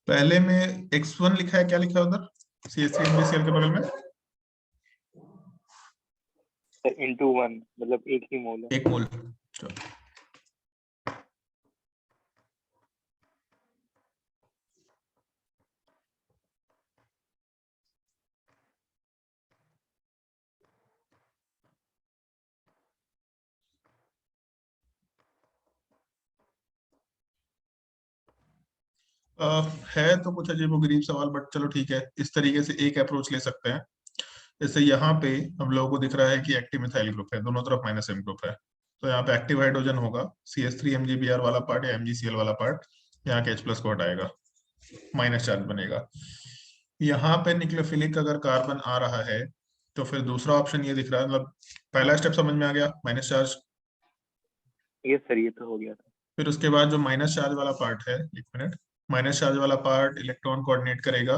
पहले में x1 लिखा है, क्या लिखा है उधर CH3 MgCl के बगल में? into 1 मतलब एक ही मोल है। एक मोल। चलो है तो कुछ अजीबोगरीब सवाल, बट चलो ठीक है, इस तरीके से एक अप्रोच ले सकते हैं। जैसे यहाँ पे हम लोगों को दिख रहा है कि एक्टिव मिथाइल ग्रुप है, दोनों तरफ -M ग्रुप है, तो यहाँ पे एक्टिव हाइड्रोजन होगा, CH3 MgBr वाला पार्ट या MgCl वाला पार्ट यहाँ के H+ को हटाएगा, माइनस चार्ज बनेगा। यहाँ पे न्यूक्लियोफिलिक अगर कार्बन आ रहा है तो फिर दूसरा ऑप्शन ये दिख रहा है, मतलब पहला स्टेप समझ में आ गया, माइनस चार्ज। ये सर ये तो हो गया था। फिर उसके बाद जो माइनस चार्ज वाला पार्ट है, एक मिनट, माइनस चार्ज वाला पार्ट इलेक्ट्रॉन कोऑर्डिनेट करेगा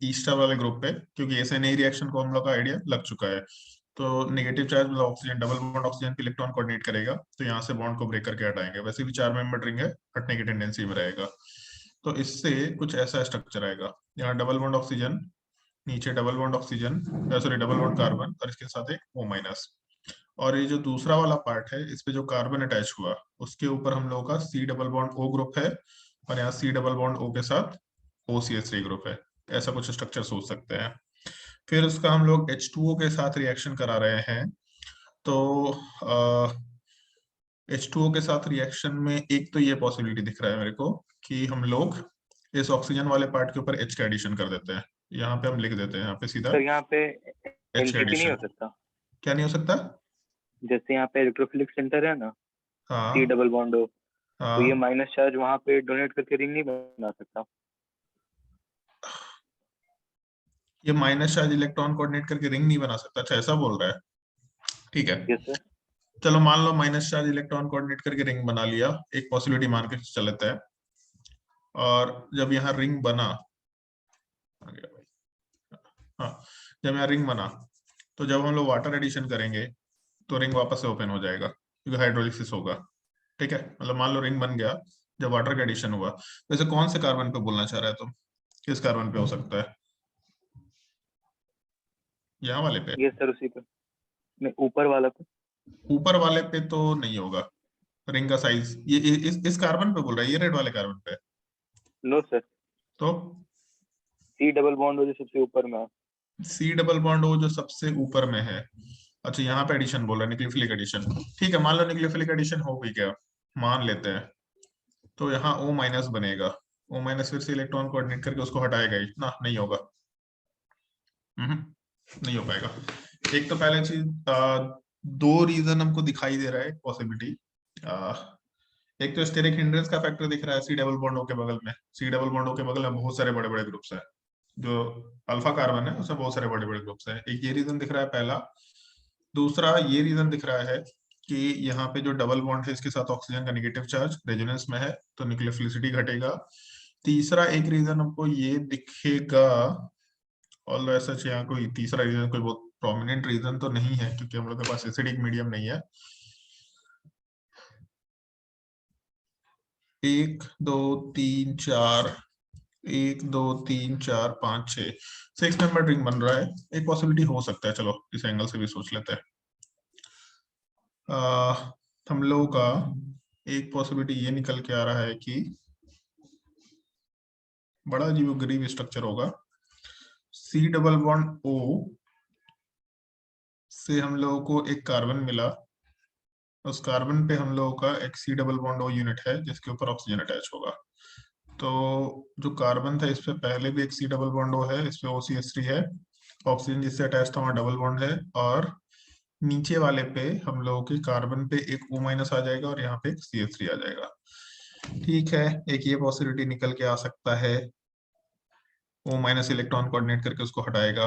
ईस्टर वाले ग्रुप पे, क्योंकि ऐसे नई रिएक्शन को हम लोग का आइडिया लग चुका है। तो नेगेटिव चार्ज मतलब ऑक्सीजन, डबल बॉन्ड ऑक्सीजन पे इलेक्ट्रॉन कोऑर्डिनेट करेगा, तो यहाँ से बॉन्ड को ब्रेक करके हटाएंगे। वैसे भी 4 मेंबर रिंग है, हटने की टेंडेंसी में रहेगा। तो इससे कुछ ऐसा स्ट्रक्चर आएगा, यहाँ डबल बॉन्ड ऑक्सीजन, नीचे double bond oxygen, sorry double bond carbon, और इसके साथ एक O-। और ये जो दूसरा वाला पार्ट है, इस पे जो कार्बन अटैच हुआ, उसके ऊपर हम लोगों का C double bond O group है, और यहाँ C डबल बॉन्ड O के साथ OCH3 ग्रुप है। ऐसा कुछ स्ट्रक्चर सोच सकते हैं। फिर उसका हम लोग H2O के साथ रिएक्शन करा रहे हैं, तो H2O के साथ रिएक्शन में एक तो ये पॉसिबिलिटी दिख रहा है मेरे को कि हम लोग इस ऑक्सीजन वाले पार्ट के ऊपर H का एडिशन कर देते हैं। यहाँ पे हम लिख देते हैं, यहाँ पे सीधा सर यहाँ पे H का एंटिटी नहीं एडिशन। हो सकता? क्या नहीं हो सकता? जैसे यहाँ पे इलेक्ट्रोफिलिक सेंटर है ना, C हाँ डबल बॉन्ड O, तो ये हाँ, माइनस चार्ज वहाँ पे डोनेट करके रिंग नहीं बना सकता? ये माइनस चार्ज इलेक्ट्रॉन कोऑर्डिनेट करके रिंग नहीं बना सकता, अच्छा ऐसा बोल रहा है। ठीक है, यस सर। चलो मान लो माइनस चार्ज इलेक्ट्रॉन कोऑर्डिनेट करके रिंग बना लिया, एक पॉसिबिलिटी मान के चल लेते हैं। और जब यहाँ रिंग बना, आ गया भाई, हाँ, जब यहाँ रिंग बना, तो जब हम लोग वाटर एडिशन करेंगे तो रिंग वापस से ओपन हो जाएगा, क्योंकि हाइड्रोलिसिस होगा। ठीक है, मतलब मान लो रिंग बन गया जब वाटर का एडिशन हुआ। वैसे कौन से कार्बन पे बोलना चाह रहा है तुम, किस कार्बन पे हो सकता है? यहाँ वाले पे? यस सर उसी पे, नहीं ऊपर वाला पे। ऊपर वाले पे तो नहीं होगा, रिंग का साइज ये इस कार्बन पे बोल रहा है, ये रेड वाले कार्बन पे। नो सर, तो C डबल बॉन्ड O जो सबसे ऊपर में है। C डबल बॉन्ड O जो सबसे ऊपर में है, अच्छा यहाँ पे एडिशन बोल रहा है, न्यूक्लियोफिलिक एडिशन। ठीक है, मान लो न्यूक्लियोफिलिक एडिशन हो भी गया, मान लेते हैं, तो यहाँ O- बनेगा। O- फिर से इलेक्ट्रॉन कोऑर्डिनेट करके उसको हटाएगा ही ना, नहीं होगा। नहीं हो पाएगा। एक तो पहले चीज, दो रीजन हमको दिखाई दे रहा है पॉसिबिलिटी। एक तो स्टेरिक हिंड्रेंस का फैक्टर दिख रहा है C डबल बॉन्ड O के बगल में। C डबल बॉन्ड O के बगल में बहुत सारे बड़े बड़े ग्रुप्स हैं, जो अल्फा कार्बन है उसमें बहुत सारे बड़े बड़े ग्रुप्स हैं। एक ये रीजन दिख रहा है पहला। दूसरा ये रीजन दिख रहा है कि यहाँ पे जो डबल बॉन्ड है इसके साथ ऑक्सीजन का नेगेटिव चार्ज रेजोनेंस में है, तो न्यूक्लियोफिलिसिटी घटेगा। तीसरा एक रीजन हमको ये दिखेगा, और ऐसा यहाँ कोई तीसरा रीजन, कोई बहुत प्रोमिनेंट रीजन तो नहीं है, क्योंकि हम लोग के पास एसिडिक मीडियम नहीं है। 1 2 3 4, 1 2 3 4 5 6, 6 मेंबर रिंग बन रहा है। एक पॉसिबिलिटी हो सकता है, चलो इस एंगल से भी सोच लेते हैं। हम लोगों का एक पॉसिबिलिटी ये निकल के आ रहा है कि बड़ा अजीब गरीब स्ट्रक्चर होगा। C डबल बॉन्ड O से हम लोगों को एक कार्बन मिला, उस कार्बन पे हम लोगों का एक C double bond O unit है जिसके ऊपर ऑक्सीजन अटैच होगा। तो जो कार्बन था इस पे पहले भी एक C डबल बॉन्ड O है, इस पे OCH3 है, ऑक्सीजन जिससे अटैच था वहाँ डबल बॉन्ड है, और नीचे वाले पे हम लोगों के कार्बन पे एक O- आ जाएगा और यहाँ पे एक CH3 आ जाएगा। ठीक है, एक ये पॉसिबिलिटी निकल के आ सकता है। O- इलेक्ट्रॉन कोऑर्डिनेट करके उसको हटाएगा।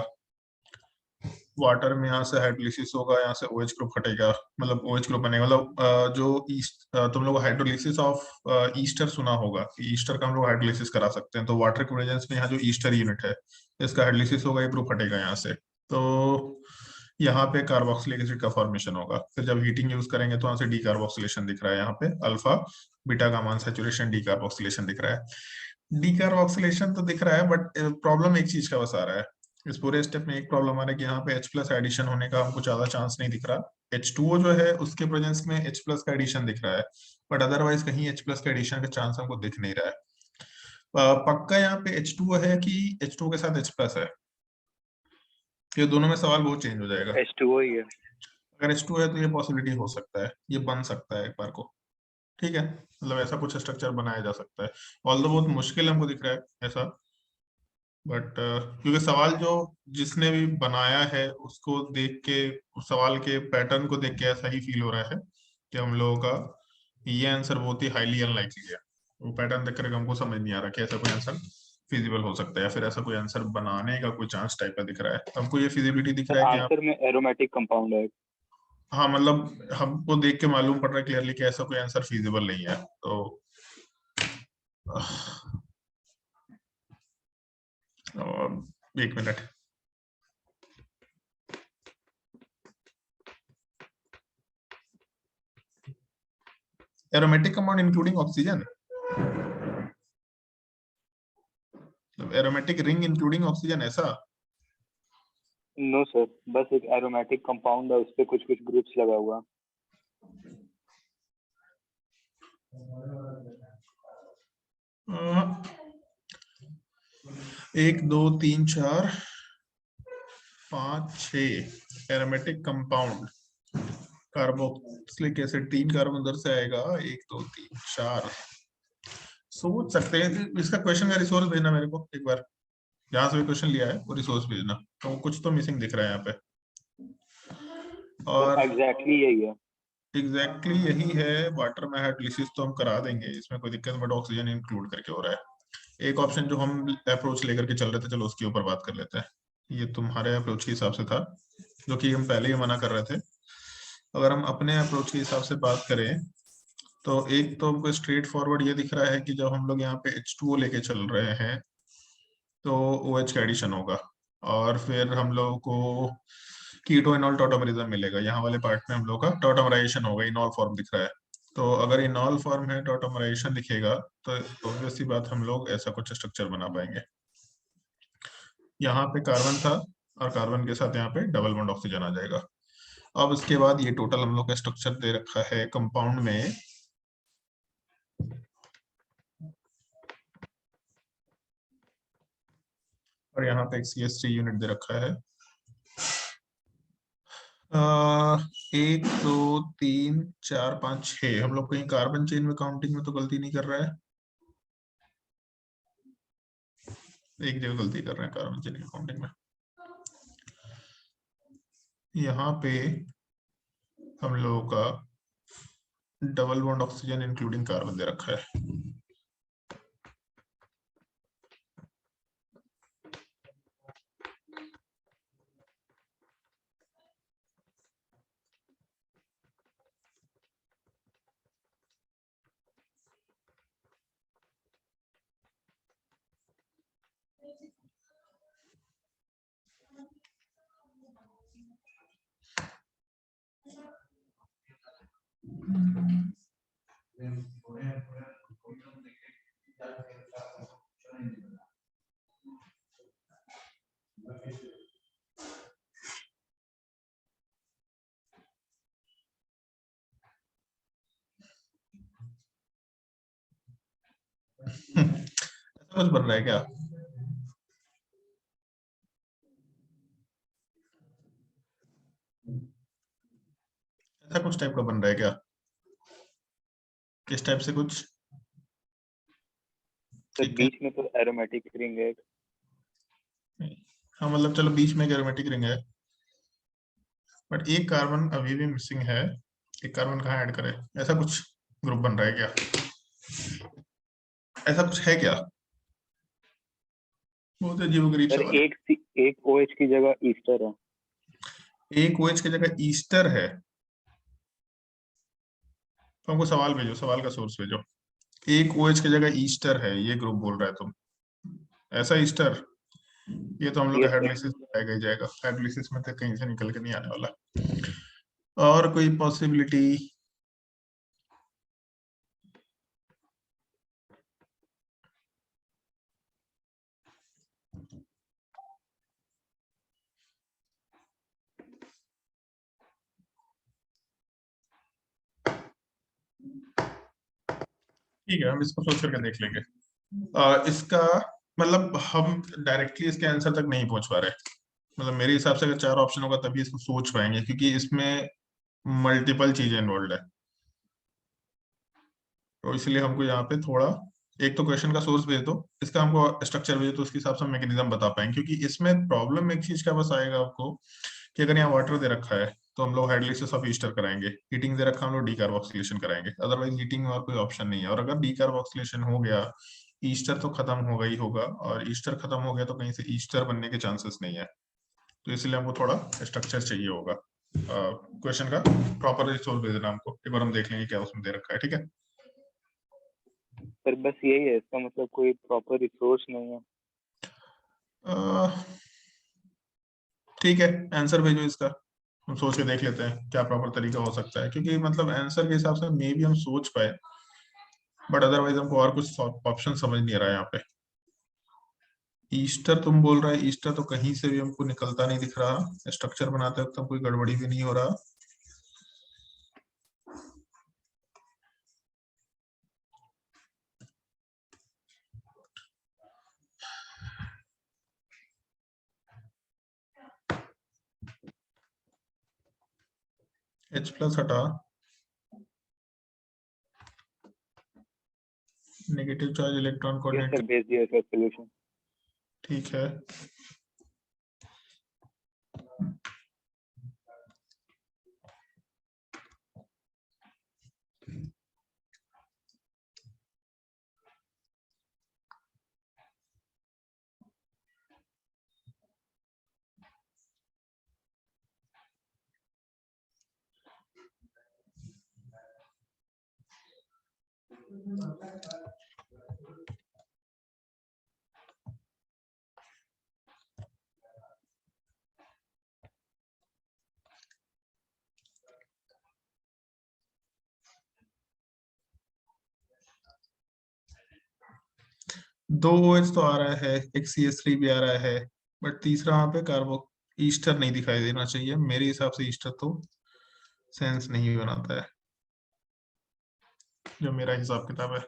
वाटर में यहाँ से हाइड्रोलिसिस होगा, यहाँ से OH ग्रुप हटेगा, मतलब OH ग्रुप बनेगा, मतलब जो तुम लोग हाइड्रोलिसिस ऑफ ईस्टर सुना होगा, ईस्टर का हम लोग हाइड्रोलिसिस करा सकते हैं, तो वाटर के प्रेजेंस में यहाँ जो ईस्टर यूनिट है इसका हाइड्रोलिसिस होगा, ये ग्रुप हटेगा यहाँ से, तो यहाँ पे कार्बोक्सिलिक एसिड का फॉर्मेशन होगा। फिर जब हीटिंग यूज करेंगे तो यहाँ से डी कार्बोक्सिलेशन दिख रहा है, यहाँ पे अल्फा बीटा का मान सैचुरेशन डी कार्बोक्सिलेशन दिख रहा है। डीकार्बोक्सिलेशन तो दिख रहा है, बट प्रॉब्लम एक चीज का बस आ रहा है इस पूरे स्टेप में। एक प्रॉब्लम आ रहा है कि यहाँ पे H प्लस एडिशन होने का हमको ज्यादा चांस नहीं दिख रहा। H2O जो है उसके प्रेजेंस में H प्लस का एडिशन दिख रहा है, बट अदरवाइज कहीं H प्लस का एडिशन का चांस हमको दिख नहीं रहा है। पक्का यहाँ पे H2O है कि H2O के साथ H प्लस है? ये दोनों में सवाल बहुत चेंज हो जाएगा। H2O ही है। अगर H2O है तो ये पॉसिबिलिटी हो सकता है, ये बन सकता है एक बार को। ठीक है, मतलब ऐसा कुछ स्ट्रक्चर बनाया जा सकता है, ऑल्दो बहुत मुश्किल हमको दिख रहा है ऐसा। बट क्योंकि सवाल जो जिसने भी बनाया है उसको देख के, उस सवाल के पैटर्न को देख के ऐसा ही फील हो रहा है कि हम लोगों का ये आंसर बहुत ही हाईली अनलाइकली है। वो पैटर्न देख कर हमको समझ नहीं आ रहा कि ऐसा कोई आंसर फिजिबल हो सकता है, या फिर ऐसा कोई आंसर बनाने का कोई चांस टाइप का दिख रहा है। हमको ये फिजिबिलिटी दिख रहा है कि आंसर में एरोमेटिक कंपाउंड है। हाँ, मतलब हमको देख के मालूम पड़ रहा है क्लियरली कि ऐसा कोई आंसर फिजिबल नहीं है। तो एक minute, aromatic compound including oxygen, aromatic ring including oxygen, ऐसा? नो सर, बस एक एरोमेटिक कंपाउंड है, उस पे कुछ कुछ ग्रुप्स लगा हुआ। 1 2 3 4 5 6 aromatic compound. Carboxylic acid 3 carbon उधर से आएगा, 1 2 3 4। सोच सकते हैं इसका क्वेश्चन का रिसोर्स भेजना मेरे को एक बार, जहां से भी क्वेश्चन लिया है वो रिसोर्स भेजना, तो कुछ तो मिसिंग दिख रहा है यहाँ पे। और एग्जैक्टली यही है। एग्जैक्टली यही है। वाटर में हाइड्रोलिसिस तो हम करा देंगे, इसमें कोई दिक्कत, बट ऑक्सीजन इंक्लूड करके हो रहा है। एक ऑप्शन जो हम अप्रोच लेकर के चल रहे थे, चलो उसके ऊपर बात कर लेते हैं। ये तुम्हारे अप्रोच के हिसाब से था, जो कि हम पहले ही मना कर रहे थे। अगर हम अपने अप्रोच के हिसाब से बात करें तो एक तो हमको स्ट्रेट फॉरवर्ड ये दिख रहा है कि जब हम लोग यहाँ पे H2O लेके चल रहे हैं तो OH का एडिशन होगा, और फिर हम लोगों को कीटो इनॉल टॉटोमरिज्म मिलेगा। यहाँ वाले पार्ट में हम लोग का टॉटोमराइजेशन होगा, इनॉल फॉर्म दिख रहा है। तो अगर इनॉल फॉर्म है, टॉटोमराइजेशन दिखेगा, तो ऑब्वियस सी बात हम लोग ऐसा कुछ स्ट्रक्चर बना पाएंगे। यहाँ पे कार्बन था और कार्बन के साथ यहाँ पे डबल बॉन्ड ऑक्सीजन आ जाएगा। अब इसके बाद ये टोटल हम लोग का स्ट्रक्चर दे रखा है कंपाउंड में। और यहाँ पे एक CH3 यूनिट दे रखा है। 1 2 3 4 5 6। हम लोग कहीं कार्बन चेन में काउंटिंग में तो गलती नहीं कर रहा है? एक जगह गलती कर रहे हैं कार्बन चेन की काउंटिंग में। यहाँ पे हम लोगों का double bond oxygen including carbon दे रखा है। ऐसा कुछ बन रहा है क्या? ऐसा कुछ टाइप का बन रहा है क्या? किस टाइप से कुछ? तो ठीक है, बीच में तो एरोमेटिक रिंग है। हाँ मतलब चलो बीच में एरोमेटिक रिंग है, बट एक कार्बन अभी भी मिसिंग है। एक कार्बन कहाँ ऐड करें? ऐसा कुछ ग्रुप बन रहा है क्या? ऐसा कुछ है क्या? बहुत अजीबोगरीब सर सवाल है। एक OH की जगह ईस्टर है। एक OH की जगह ईस्टर है? तो हमको सवाल भेजो, सवाल का सोर्स भेजो। एक OH की जगह ईस्टर है, ये ग्रुप बोल रहा है तुम? ऐसा ईस्टर? ये तो हम लोग का यस सर। हाइड्रोलिसिस आएगा ही जाएगा, हाइड्रोलिसिस में तो कहीं से निकल के नहीं आने वाला। और कोई पॉसिबिलिटी? ठीक है, हम इसको सोच करके देख लेंगे। इसका मतलब हम डायरेक्टली इसके आंसर तक नहीं पहुंच पा रहे। मतलब मेरे हिसाब से अगर 4 ऑप्शन होगा तभी इसको सोच पाएंगे, क्योंकि इसमें मल्टीपल चीजें इन्वॉल्व है। तो इसलिए हमको यहाँ पे थोड़ा, एक तो क्वेश्चन का सोर्स भेज दो, इसका हमको स्ट्रक्चर भेज दो, उसके हिसाब से हम मैकेनिज्म बता पाएंगे। क्योंकि इसमें प्रॉब्लम एक चीज का बस आएगा आपको, कि अगर यहाँ वाटर दे रखा है तो हम लोग हाइड्रोलिसिस ऑफ ईस्टर कराएंगे, हीटिंग दे रखा है हम लोग डीकार्बोक्सिलेशन कराएंगे, अदरवाइज हीटिंग में और कोई ऑप्शन नहीं है। और अगर डीकार्बोक्सिलेशन हो गया, ईस्टर तो खत्म होगा ही होगा, और ईस्टर खत्म हो गया तो कहीं से ईस्टर बनने के चांसेस नहीं है। तो इसलिए हमको थोड़ा स्ट्रक्चर चाहिए होगा। क्वेश्चन का प्रॉपर रिसोर्स भेज देना हमको, एक बार हम देख लेंगे क्या उसमें दे रखा है। ठीक है पर बस यही है, इसका मतलब कोई प्रॉपर रिसोर्स नहीं है। ठीक है, आंसर भेजो इसका, हम सोच के देख लेते हैं क्या प्रॉपर तरीका हो सकता है। क्योंकि मतलब आंसर के हिसाब से मे भी हम सोच पाए, बट अदरवाइज हमको और कुछ ऑप्शन समझ नहीं आ रहा है यहाँ पे। ईस्टर तुम बोल रहा है, ईस्टर तो कहीं से भी हमको निकलता नहीं दिख रहा, स्ट्रक्चर बनाते वक्त कोई गड़बड़ी भी नहीं हो रहा। H+ हटा, नेगेटिव चार्ज इलेक्ट्रॉन ये कोऑर्डिनेट। सर भेज दिया सर सोल्यूशन। ठीक है, दो OH तो आ रहा है, एक CH3 भी आ रहा है, बट तीसरा वहां पे कार्बो ईस्टर नहीं दिखाई देना चाहिए। मेरे हिसाब से ईस्टर तो सेंस नहीं बनाता है, जो मेरा हिसाब किताब है।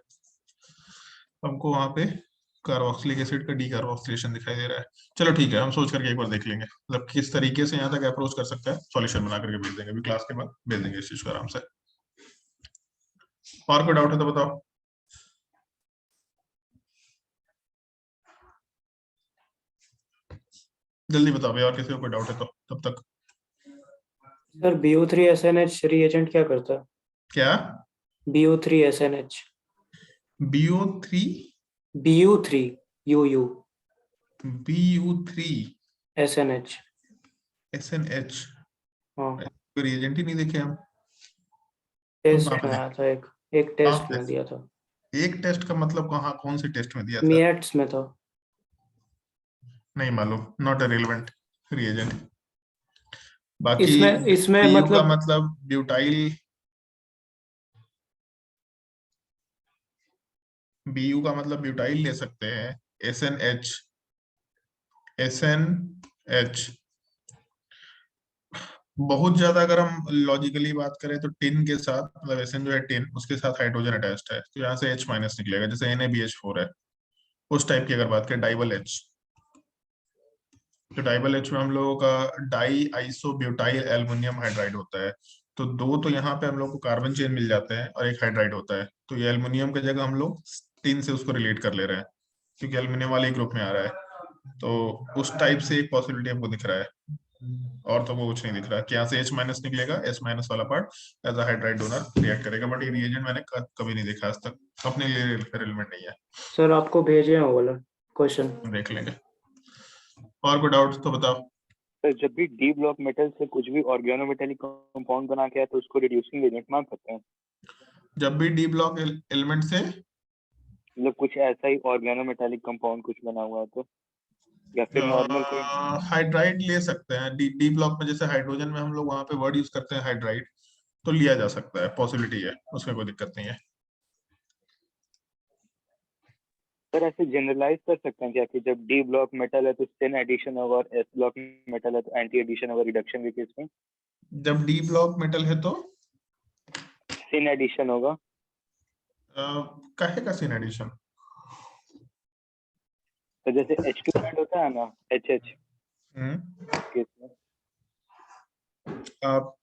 हमको वहां पे कार्बोक्सिलिक एसिड का डीकार्बोक्सिलेशन दिखाई दे रहा है। चलो ठीक है, हम सोच करके एक बार देख लेंगे, मतलब किस तरीके से यहाँ तक अप्रोच कर सकता है, सॉल्यूशन बना करके भेज देंगे, अभी क्लास के बाद भेज देंगे इस चीज को आराम से। और कोई डाउट है तो बताओ। जल्दी बताओ भाई, और किसी को कोई डाउट है तो तब तक। सर BO3SNH रिएजेंट क्या करता है? क्या? BO3SNH BO3 BU3 UU BU3 SNH। SNH, हाँ, कोई रिएजेंट ही नहीं देखे हम। तुम कहाँ टेस्ट पे में आया देखे? था, एक टेस्ट कहाँ में दिया था। पे? एक टेस्ट का मतलब कहाँ, कौन से टेस्ट में दिया था? मिएट्स में था। नहीं मालूम, नॉट ए रिलेवेंट रिएजेंट। बाकी इसमें इसमें बीयू का मतलब मतलब ब्यूटाइल, बीयू का मतलब ब्यूटाइल ले सकते हैं। SNH, SNH बहुत ज्यादा अगर हम लॉजिकली बात करें तो टिन के साथ, मतलब SN जो है टिन, उसके साथ हाइड्रोजन अटैच्ड है, तो यहाँ से H- निकलेगा, जैसे NaBH4 है, उस टाइप की अगर बात करें। डाइबल H, तो डाइबल H में हम लोगों का diisobutylaluminium hydride होता है। तो दो तो यहाँ पे हम लोग को कार्बन चेन मिल जाते हैं और एक हाइड्राइड होता है, तो ये एल्युमिनियम की जगह हम लोग टिन से उसको रिलेट कर ले रहे हैं, क्योंकि एल्युमिनियम वाले ग्रुप में आ रहा है। तो उस टाइप से एक पॉसिबिलिटी हमको दिख रहा है, और तो वो कुछ नहीं दिख रहा कि यहाँ से H- निकलेगा, S- वाला part as a hydride donor react करेगा। बट ये रिएजेंट मैंने कभी नहीं देखा आज तक, अपने लिए रिलेवेंट नहीं है। सर आपको भेजे हैं वो वाला क्वेश्चन। देख लेंगे। और कोई डाउट तो बताओ। सर जब भी डी ब्लॉक मेटल से कुछ भी ऑर्गेनोमेटेलिक कंपाउंड बना के आए तो उसको रिड्यूसिंग एजेंट मान सकते हैं? जब भी डी ब्लॉक एलिमेंट से, मतलब कुछ ऐसा ही ऑर्गेनोमेटेलिक कंपाउंड कुछ बना हुआ है तो, या फिर नॉर्मल कोई? हाइड्राइड ले सकते हैं। डी ब्लॉक में जैसे हाइड्रोजन में हम लोग वहां पे वर्ड यूज करते हैं हाइड्राइड, तो लिया जा सकता है, पॉसिबिलिटी है, उसमें कोई दिक्कत नहीं है। सर ऐसे जनरलाइज कर सकते हैं क्या कि जब डी ब्लॉक मेटल है तो स्पिन एडिशन होगा और एस ब्लॉक मेटल है तो एंटी एडिशन होगा रिडक्शन के केस में? जब डी ब्लॉक मेटल है तो सिन एडिशन होगा। काहे का सीन एडिशन? तो जैसे H2 ऐड होता है ना, HH केस में।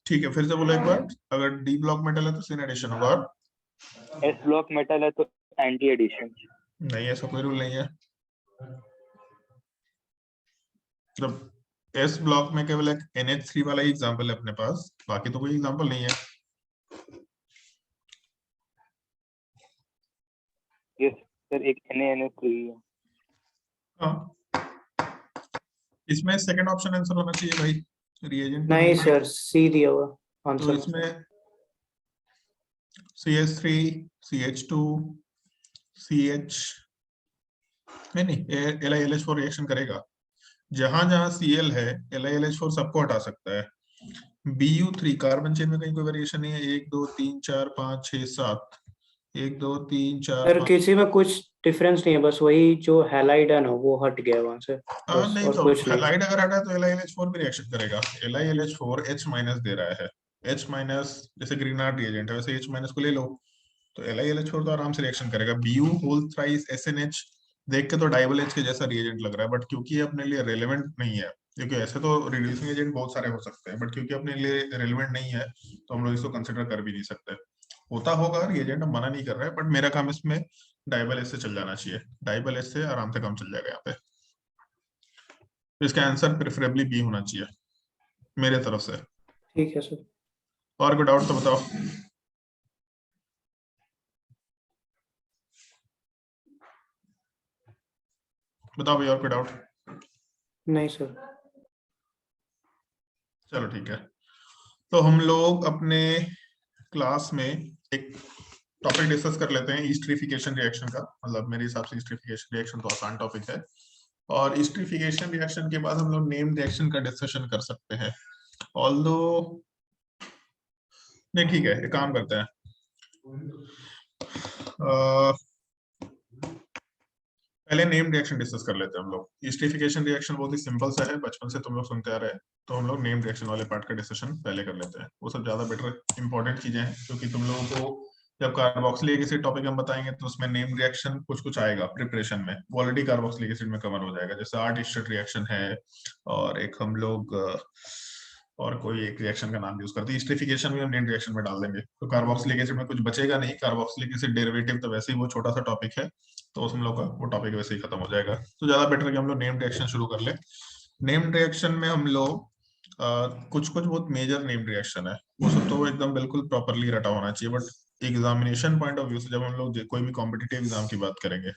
ठीक है, फिर से बोलो एक बार। अगर डी ब्लॉक मेटल है तो सीन एडिशन होगा, और S ब्लॉक मेटल है तो एंटी एडिशन। नहीं, ऐसा कोई रूल नहीं है। मतलब एस ब्लॉक में केवल एक NH3 वाला ही एग्जांपल है अपने पास, बाकी तो कोई एग्जांपल नहीं है। यस सर, एक NaNO3 है। हाँ, इसमें सेकंड ऑप्शन आंसर होना चाहिए भाई, रिएजेंट नहीं सर, सी दिया हुआ तो आंसर। इसमें CH3 CH2 CH नहीं, LiLH4 रिएक्शन करेगा। जहां जहां Cl है LiLH4 सबको हटा सकता है। Bu3 कार्बन चेन में कहीं कोई वेरिएशन नहीं है। 1 2 3 4 5 6 7, 1 2 3 4 सर 5। किसी में कुछ डिफरेंस नहीं है, बस वही जो हैलाइड है ना वो हट गया वहां से, बस नहीं, और तो कुछ नहीं। हैलाइड अगर हटा है तो LiLH4 भी रिएक्शन करेगा। LiLH4 H माइनस दे रहा है। H माइनस जैसे ग्रीनार्ड रिएजेंट है, वैसे H माइनस को ले लो तो LiLH4 तो आराम से रिएक्शन करेगा। Bu होल थ्राइस SNH देख के तो डाइबल H के जैसा रिएजेंट लग रहा है, बट क्योंकि ये अपने लिए रेलेवेंट नहीं है, क्योंकि ऐसे तो रिड्यूसिंग एजेंट बहुत सारे हो सकते हैं, बट क्योंकि अपने लिए रेलेवेंट नहीं है तो हम लोग इसको कंसिडर कर भी नहीं सकते। होता होगा रिएजेंट, हम मना नहीं कर रहे हैं, बट मेरा काम इसमें डाइबल H से चल जाना चाहिए। डाइबल H से आराम से काम चल जाएगा यहाँ पे। तो इसका आंसर प्रेफरेबली बी होना चाहिए मेरे तरफ से। ठीक है सर। और कोई डाउट तो बताओ। बताओ भाई, और कोई डाउट? नहीं सर। चलो ठीक है, तो हम लोग अपने क्लास में एक टॉपिक डिस्कस कर लेते हैं, ईस्टरिफिकेशन रिएक्शन का। मतलब मेरे हिसाब से ईस्टरिफिकेशन रिएक्शन तो आसान टॉपिक है, और ईस्टरिफिकेशन रिएक्शन के बाद हम लोग नेम रिएक्शन का डिस्कशन कर सकते हैं। ऑल्दो नहीं, ठीक है, एक काम करते हैं। पहले नेम रिएक्शन डिस्कस कर लेते हैं हम लोग। ईस्टरिफिकेशन रिएक्शन बहुत ही सिंपल सा है, बचपन से तुम लोग सुनते आ रहे हैं, तो हम लोग नेम रिएक्शन वाले पार्ट का डिस्कशन पहले कर लेते हैं। वो सब ज्यादा बेटर इंपॉर्टेंट चीजें हैं, क्योंकि तुम लोगों को जब कार्बोक्सिलिक एसिड टॉपिक हम बताएंगे तो उसमें नेम रिएक्शन कुछ कुछ आएगा प्रिपरेशन में, वो ऑलरेडी कार्बोक्सिलिक एसिड में कवर हो जाएगा। जैसे आर्ट रिएक्शन है, और एक हम लोग और कोई एक रिएक्शन का नाम यूज करते हैं। ईस्टरिफिकेशन में हम नेम रिएक्शन में डाल देंगे, तो कार्बोक्सिलिक एसिड में कुछ बचेगा नहीं। कार्बोक्सिलिक एसिड डेरिवेटिव तो वैसे ही वो छोटा सा टॉपिक है, तो उस हम लोग का वो टॉपिक वैसे ही खत्म हो जाएगा। तो ज्यादा बेटर कि हम लोग नेम रिएक्शन शुरू कर ले। नेम रिएक्शन में हम लोग कुछ कुछ बहुत मेजर नेम रिएक्शन है, वो सब तो एकदम बिल्कुल प्रॉपरली रटा होना चाहिए, but examination point of view से जब हम लोग कोई भी कॉम्पिटिटिव एग्जाम की बात करेंगे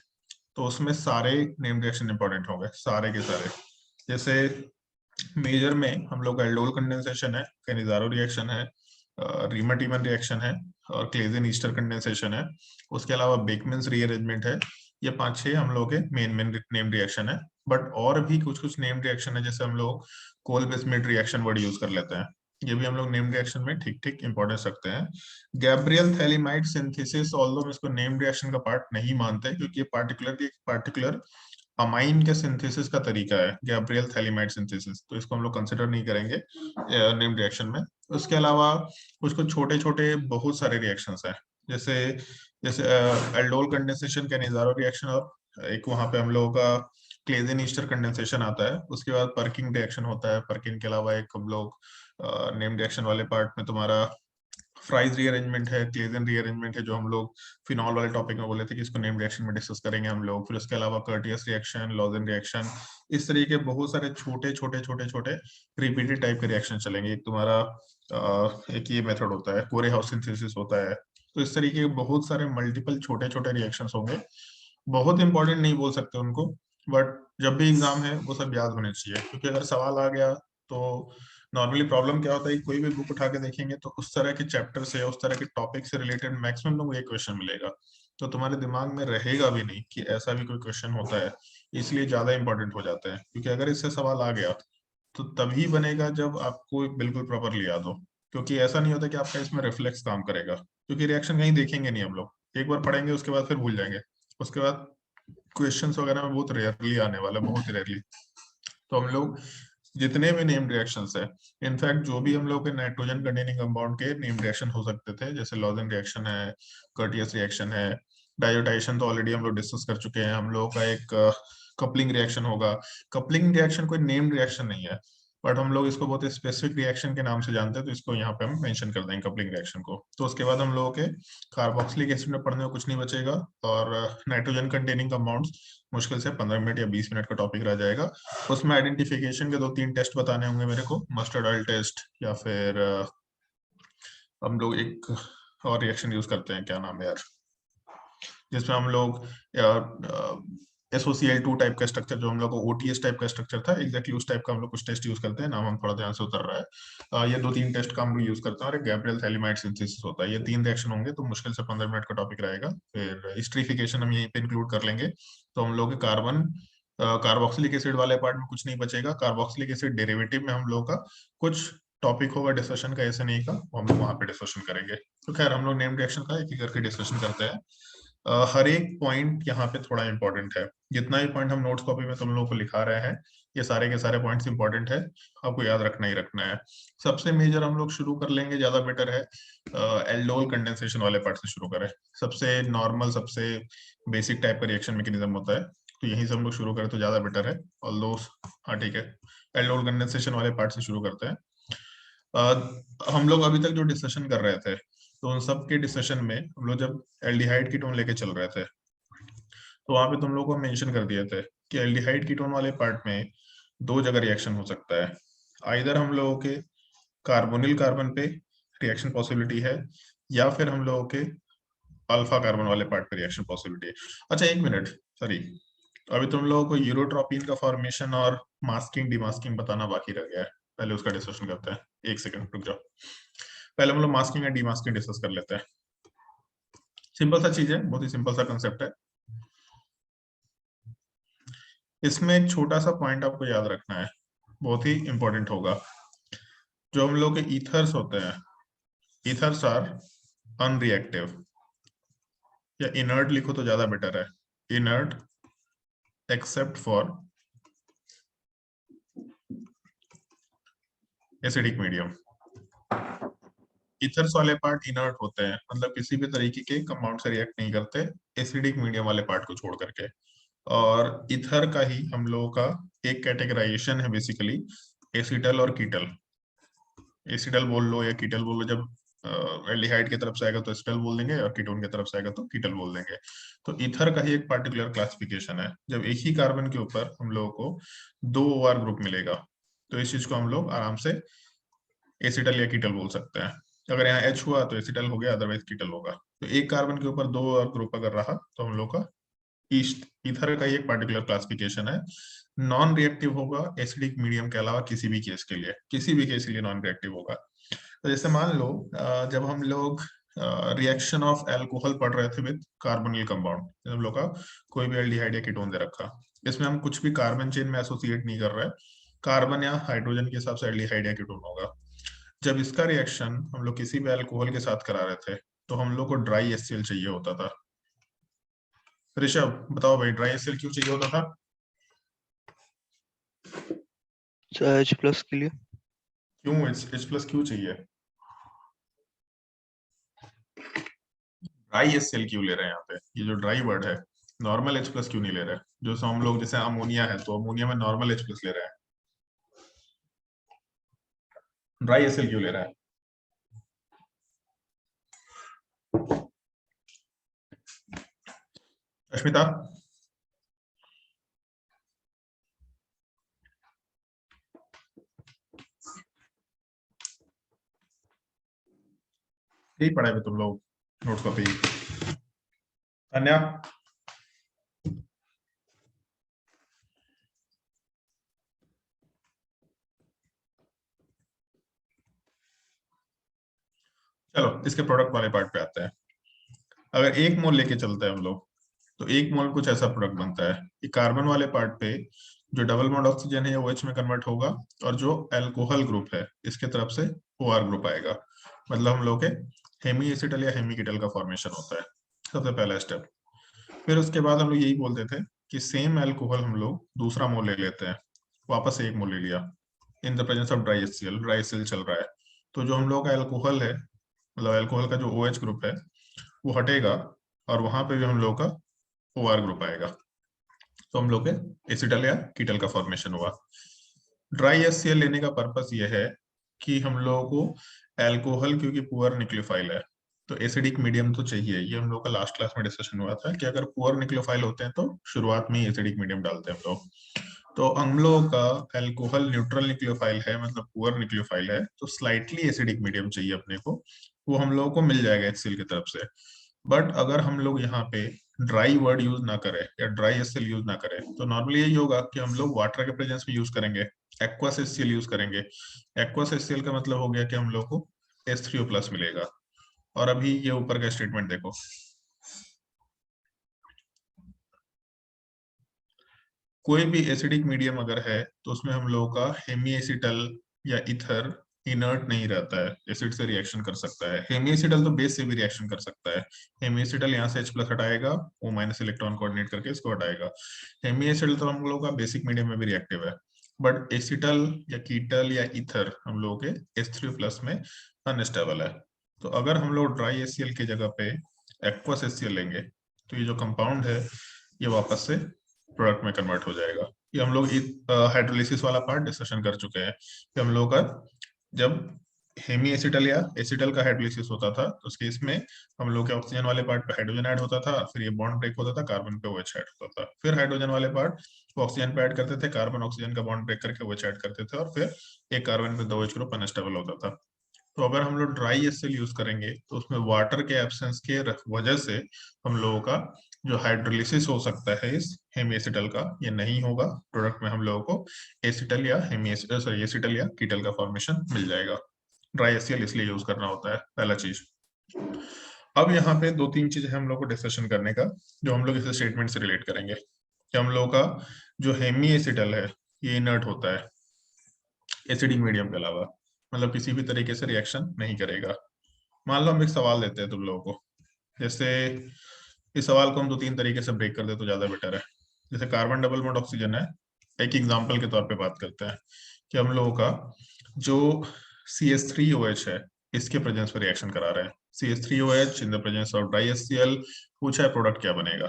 तो उसमें सारे नेम रिएक्शन इंपॉर्टेंट होंगे, सारे के सारे। जैसे मेजर में हम लोग का एल्डोल कंडेंसेशन है, कैनिजारो रिएक्शन है, रीमा-टीमन रिएक्शन है, और क्लेजन ईस्टर कंडेंसेशन है। उसके अलावा बेकमैन्स रीअरेंजमेंट है। ये 5-6 हम लोग के मेन नेम रिएक्शन है, बट और भी कुछ कुछ नेम रिएक्शन है, जैसे हम लोग कोल-बिस्मिथ रिएक्शन वर्ड यूज कर लेते हैं। ये भी हम लोग नेम रिएक्शन में ठीक ठीक इंपॉर्टेंस रखते हैं। गैब्रियल थैलीमाइड सिंथेसिस, ऑल्दो हम इसको नेम रिएक्शन का पार्ट नहीं मानते, क्योंकि ये पार्टिकुलर अमाइन के सिंथेसिस का तरीका है, गैब्रियल थैलीमाइड सिंथेसिस, तो इसको हम लोग कंसिडर नहीं करेंगे नेम रिएक्शन में। उसके अलावा कुछ कुछ छोटे छोटे बहुत सारे रिएक्शंस हैं, जैसे जैसे एल्डोल कंडेंसेशन, कैनिजारो रिएक्शन, और एक वहां पे हम लोगों का क्लेजन ईस्टर कंडेंसेशन आता है। उसके बाद पर्किंग रिएक्शन होता है। पर्किंग के अलावा एक हम लोग नेम रिएक्शन वाले पार्ट में तुम्हारा फ्राइज रीअरेंजमेंट है, क्लेजन रीअरेंजमेंट है, जो हम लोग फिनॉल वाले टॉपिक में बोले थे कि इसको नेम रिएक्शन में डिस्कस करेंगे हम लोग। फिर उसके अलावा कर्टियस रिएक्शन, लॉजेन रिएक्शन, इस तरीके के बहुत सारे छोटे छोटे छोटे छोटे रिपीटेड टाइप के रिएक्शन चलेंगे। एक तुम्हारा एक ये मेथड होता है, कोरे हाउस सिंथेसिस होता है। तो इस तरीके के बहुत सारे मल्टीपल छोटे छोटे रिएक्शंस होंगे। बहुत इंपॉर्टेंट नहीं बोल सकते उनको, बट जब भी एग्जाम है वो सब याद होने चाहिए, क्योंकि अगर सवाल आ गया तो नॉर्मली प्रॉब्लम क्या होता है कि कोई भी बुक उठा के देखेंगे तो उस तरह के चैप्टर से, उस तरह के टॉपिक से रिलेटेड मैक्सिमम लोग एक क्वेश्चन मिलेगा, तो तुम्हारे दिमाग में रहेगा भी नहीं कि ऐसा भी कोई क्वेश्चन होता है। इसलिए ज्यादा इंपॉर्टेंट हो जाता है, क्योंकि अगर इससे सवाल आ गया तो तभी बनेगा जब आपको बिल्कुल प्रॉपरली याद हो, क्योंकि ऐसा नहीं होता कि आपका इसमें रिफ्लेक्स काम करेगा, क्योंकि रिएक्शन कहीं देखेंगे नहीं हम लोग। एक बार पढ़ेंगे उसके बाद फिर भूल जाएंगे, उसके बाद क्वेश्चंस वगैरह में बहुत रेयरली आने वाला, बहुत रेयरली। तो हम लोग जितने भी नेम रिएक्शंस है, इनफैक्ट जो भी हम लोग के नाइट्रोजन कंटेनिंग कंपाउंड के नेम रिएक्शन हो सकते थे, जैसे लॉजेन रिएक्शन है, कर्टियस रिएक्शन है, डायोटाइशन तो ऑलरेडी हम लोग डिस्कस कर चुके हैं। हम लोग का एक कपलिंग रिएक्शन होगा। कपलिंग रिएक्शन कोई नेम्ड रिएक्शन नहीं है, बट हम लोग इसको बहुत स्पेसिफिक रिएक्शन के नाम से जानते हैं, तो इसको यहाँ पे हम मेंशन कर देंगे कपलिंग रिएक्शन को। तो उसके बाद हम लोगों के कार्बोक्सिलिक एसिड में पढ़ने को कुछ नहीं बचेगा, और नाइट्रोजन कंटेनिंग कंपाउंड्स मुश्किल से 15 मिनट या 20 मिनट का टॉपिक रह जाएगा। उसमें आइडेंटिफिकेशन के 2-3 टेस्ट बताने होंगे मेरे को, मस्टर्ड ऑयल टेस्ट, या फिर हम लोग एक और रिएक्शन यूज करते हैं, क्या नाम है यार, जिसमें हम लोग SOCl2 टाइप का स्ट्रक्चर, जो हम लोग को OTS टाइप का स्ट्रक्चर था, एग्जैक्टली उस टाइप का हम लोग कुछ टेस्ट यूज करते हैं, नाम हम थोड़ा ध्यान से उतर रहा है। ये 2-3 टेस्ट का हम लोग यूज करते हैं, और एक गैब्रियल थैलीमाइड सिंथेसिस होता है। ये 3 रिएक्शन होंगे, तो मुश्किल से 15 मिनट का टॉपिक रहेगा। फिर हिस्ट्रिफिकेशन हम यहीं पे इंक्लूड कर लेंगे। तो हम लोग कार्बन कार्बोक्सिलिक एसिड वाले पार्ट में कुछ नहीं बचेगा। कार्बोक्सिलिक एसिड डेरिवेटिव में हम लोग का कुछ टॉपिक होगा डिस्कशन का, ऐसे नहीं का, हम लोग वहां पे डिस्कशन करेंगे। तो खैर हम लोग नेम रिएक्शन का एक एक करके डिस्कशन करते हैं। हर एक पॉइंट यहाँ पे थोड़ा इंपॉर्टेंट है। जितना भी पॉइंट हम नोट्स कॉपी में तुम लोगों को लिखा रहे हैं, ये सारे के सारे पॉइंट्स इंपॉर्टेंट है, आपको याद रखना ही रखना है। सबसे मेजर हम लोग शुरू कर लेंगे, ज्यादा बेटर है, एल्डोल कंडेंसेशन वाले पार्ट से शुरू करें। सबसे नॉर्मल, सबसे बेसिक टाइप का रिएक्शन मैकेनिज्म होता है, तो यहीं से हम लोग शुरू करें तो ज्यादा बेटर है। ऑल्दो हाँ ठीक है, एल्डोल कंडेंसेशन वाले पार्ट से शुरू करते हैं। हम लोग अभी तक जो डिस्कशन कर रहे थे, तो उन सब के डिस्कशन में हम लोग जब एल्डिहाइड कीटोन लेके चल रहे थे, तो वहां पे तुम लोग को मेंशन कर दिए थे कि एल्डिहाइड कीटोन वाले पार्ट में 2 जगह रिएक्शन हो सकता है। आइदर हम लोगों के कार्बोनिल कार्बन पे रिएक्शन पॉसिबिलिटी है, या फिर हम लोगों के अल्फा कार्बन वाले पार्ट पे रिएक्शन पॉसिबिलिटी है। अच्छा एक मिनट, सॉरी, अभी तुम लोगों को यूरोट्रोपिन का फॉर्मेशन और मास्किंग डिमास्किंग बताना बाकी रह गया है, पहले उसका डिस्कशन करते हैं। एक सेकंड रुक जाओ, पहले हम लोग मास्किंग एंड डीमास्किंग डिस्कस कर लेते हैं। सिंपल सा चीज है, बहुत ही सिंपल सा कंसेप्ट है। इसमें एक छोटा सा पॉइंट आपको याद रखना है, बहुत ही इंपॉर्टेंट होगा। जो हम लोग के ईथर्स होते हैं, ईथर्स आर अनरिएक्टिव, या इनर्ट लिखो तो ज्यादा बेटर है, inert except for acidic medium. Ethers वाले पार्ट इनर्ट होते हैं, मतलब किसी भी तरीके के कंपाउंड से रिएक्ट नहीं करते, एसिडिक मीडियम वाले पार्ट को छोड़ करके। और ईथर का ही हम लोगों का एक कैटेगराइजेशन है बेसिकली, एसिटल और कीटल। एसिटल बोल लो या कीटल बोल लो, जब एल्डिहाइड की तरफ से आएगा तो एसिटल बोल देंगे, और कीटोन की तरफ से आएगा तो कीटल बोल देंगे। तो ईथर का ही एक पार्टिकुलर क्लासिफिकेशन है, जब एक ही कार्बन के ऊपर हम लोगों को 2 OR ग्रुप मिलेगा, तो इस चीज को हम लोग आराम से एसिटल या कीटल बोल सकते हैं। अगर यहाँ H हुआ तो एसिटल हो गया, अदरवाइज कीटल होगा। तो एक कार्बन के ऊपर 2 OR ग्रुप अगर रहा, तो हम लोग का ईथर का ही एक पार्टिकुलर क्लासिफिकेशन है। नॉन रिएक्टिव होगा एसिडिक मीडियम के अलावा किसी भी केस के लिए, किसी भी केस के लिए नॉन रिएक्टिव होगा। तो जैसे मान लो जब हम लोग रिएक्शन ऑफ अल्कोहल पढ़ रहे थे विद कार्बोनिल कंपाउंड, हम लोग का कोई भी एल्डिहाइड या कीटोन दे रखा, इसमें हम कुछ भी कार्बन चेन में एसोसिएट नहीं कर रहे, कार्बन या हाइड्रोजन के हिसाब से एल्डिहाइड या कीटोन होगा। जब इसका रिएक्शन हम लोग किसी भी अल्कोहल के साथ करा रहे थे, तो हम लोग को ड्राई HCl चाहिए होता था। ऋषभ बताओ भाई, ड्राई HCl क्यों चाहिए होता था? H+ के लिए। क्यों H+ क्यों चाहिए? ड्राई HCl क्यों ले रहे हैं यहाँ पे? ये जो ड्राई वर्ड है, नॉर्मल H+ क्यों नहीं ले रहे? जो हम लोग जैसे अमोनिया है, तो अमोनिया में नॉर्मल H+ ले रहे हैं, ड्राई HCl क्यों ले रहा है? अश्मिता, यही पढ़ा है तुम लोग नोट्स कॉपी? अन्या, चलो इसके प्रोडक्ट वाले पार्ट पे आते हैं। अगर 1 मोल लेके चलते हैं हम लोग, तो 1 मोल कुछ ऐसा प्रोडक्ट बनता है कि कार्बन वाले पार्ट पे जो डबल बॉन्ड ऑक्सीजन है वो OH में कन्वर्ट होगा, और जो अल्कोहल ग्रुप है इसके तरफ से OR ग्रुप आएगा, मतलब हम लोग के हेमी एसिटल या हेमी कीटल का फॉर्मेशन होता है, सबसे पहला स्टेप। फिर उसके बाद हम लोग यही बोलते थे कि सेम अल्कोहल हम लोग दूसरा मोल ले लेते हैं, वापस से 1 मोल ले लिया, in the presence of dry HCl चल रहा है, तो जो हम लोग का एल्कोहल है, मतलब एल्कोहल का जो OH ग्रुप है वो हटेगा और वहां पे भी हम लोग का OR ग्रुप आएगा, तो हम लोग के एसिटल या कीटल का फॉर्मेशन हुआ। ड्राई HCl लेने का पर्पस ये है कि हम लोगों को एल्कोहल, क्योंकि पुअर न्यूक्लियोफाइल है तो एसिडिक मीडियम तो चाहिए। ये हम लोग का लास्ट क्लास में डिस्कशन हुआ था कि अगर पुअर न्यूक्लियोफाइल होते हैं तो शुरुआत में ही एसिडिक मीडियम डालते हैं हम लोग। तो हम लोगों का एल्कोहल न्यूट्रल न्यूक्लियोफाइल है, मतलब पुअर न्यूक्लियोफाइल है, तो स्लाइटली एसिडिक मीडियम चाहिए अपने को, वो हम लोगों को मिल जाएगा HCl की तरफ से। बट अगर हम लोग यहाँ पे ड्राई वर्ड यूज ना करें या ड्राई HCl यूज ना करें तो नॉर्मली यही होगा कि हम लोग वाटर के प्रेजेंस में यूज करेंगे, एक्वस HCl यूज करेंगे। एक्वस HCl का मतलब हो गया कि हम लोग को H3O+ मिलेगा। और अभी ये ऊपर का स्टेटमेंट देखो, कोई भी एसिडिक मीडियम अगर है तो उसमें हम लोगों का हेमीएसिटल या ईथर इनर्ट नहीं रहता है, एसिड से रिएक्शन कर सकता है। हेमीएसिटल तो बेस से भी रिएक्शन कर सकता है। हेमीएसिटल यहाँ से H+ हटाएगा, O- इलेक्ट्रॉन कोऑर्डिनेट करके इसको हटाएगा। हेमीएसिटल तो हम लोगों का बेसिक मीडियम में भी रिएक्टिव है, बट एसिटल या कीटल या ईथर हम लोगों के H3O+ में अनस्टेबल है। तो अगर हम लोग ड्राई HCl की जगह पे एक्वस HCl लेंगे तो ये जो कंपाउंड है ये वापस से प्रोडक्ट में कन्वर्ट हो जाएगा। ये हम लोग हाइड्रोलिसिस वाला पार्ट डिस्कशन कर चुके हैं कि हम लोग का जब हेमी एसिटल या एसिटल का हाइड्रोलिसिस होता था तो उस केस में हम लोग के ऑक्सीजन वाले पार्ट पे हाइड्रोजन ऐड होता था, फिर ये बॉन्ड ब्रेक होता था, कार्बन पे OH ऐड होता था, फिर हाइड्रोजन वाले पार्ट वो ऑक्सीजन पे ऐड करते थे, कार्बन ऑक्सीजन का बॉन्ड ब्रेक करके OH ऐड करते थे, और फिर एक कार्बन पे 2 OH ग्रुप अनस्टेबल होता था। तो अगर हम लोग ड्राई HCl यूज करेंगे तो उसमें वाटर के एब्सेंस के वजह से हम लोगों का जो हाइड्रोलिसिस हो सकता है इस हेमीएसिटल का, ये नहीं होगा। प्रोडक्ट में हम लोगों को एसिटल या एसिटल या कीटल का फॉर्मेशन मिल जाएगा। ड्राई HCl इसलिए यूज करना होता है, पहला चीज। अब यहाँ पे 2-3 चीजें हम लोग को डिस्कशन करने का, जो हम लोग इस स्टेटमेंट से रिलेट करेंगे कि हम लोग का जो हेमीएसिटल है ये इनर्ट होता है एसिडिक मीडियम के अलावा, मतलब किसी भी तरीके से रिएक्शन नहीं करेगा। मान लो हम एक सवाल देते हैं तुम लोगों को, जैसे इस सवाल को हम 2-3 तरीके से ब्रेक कर दे तो ज्यादा बेटर है। जैसे कार्बन डबल बॉन्ड ऑक्सीजन है, एक एग्जांपल के तौर पे बात करते हैं कि हम लोगों का जो CH3OH है इसके प्रेजेंस में रिएक्शन करा रहे हैं। CH3OH in the presence of dry HCl, पूछा है प्रोडक्ट क्या बनेगा,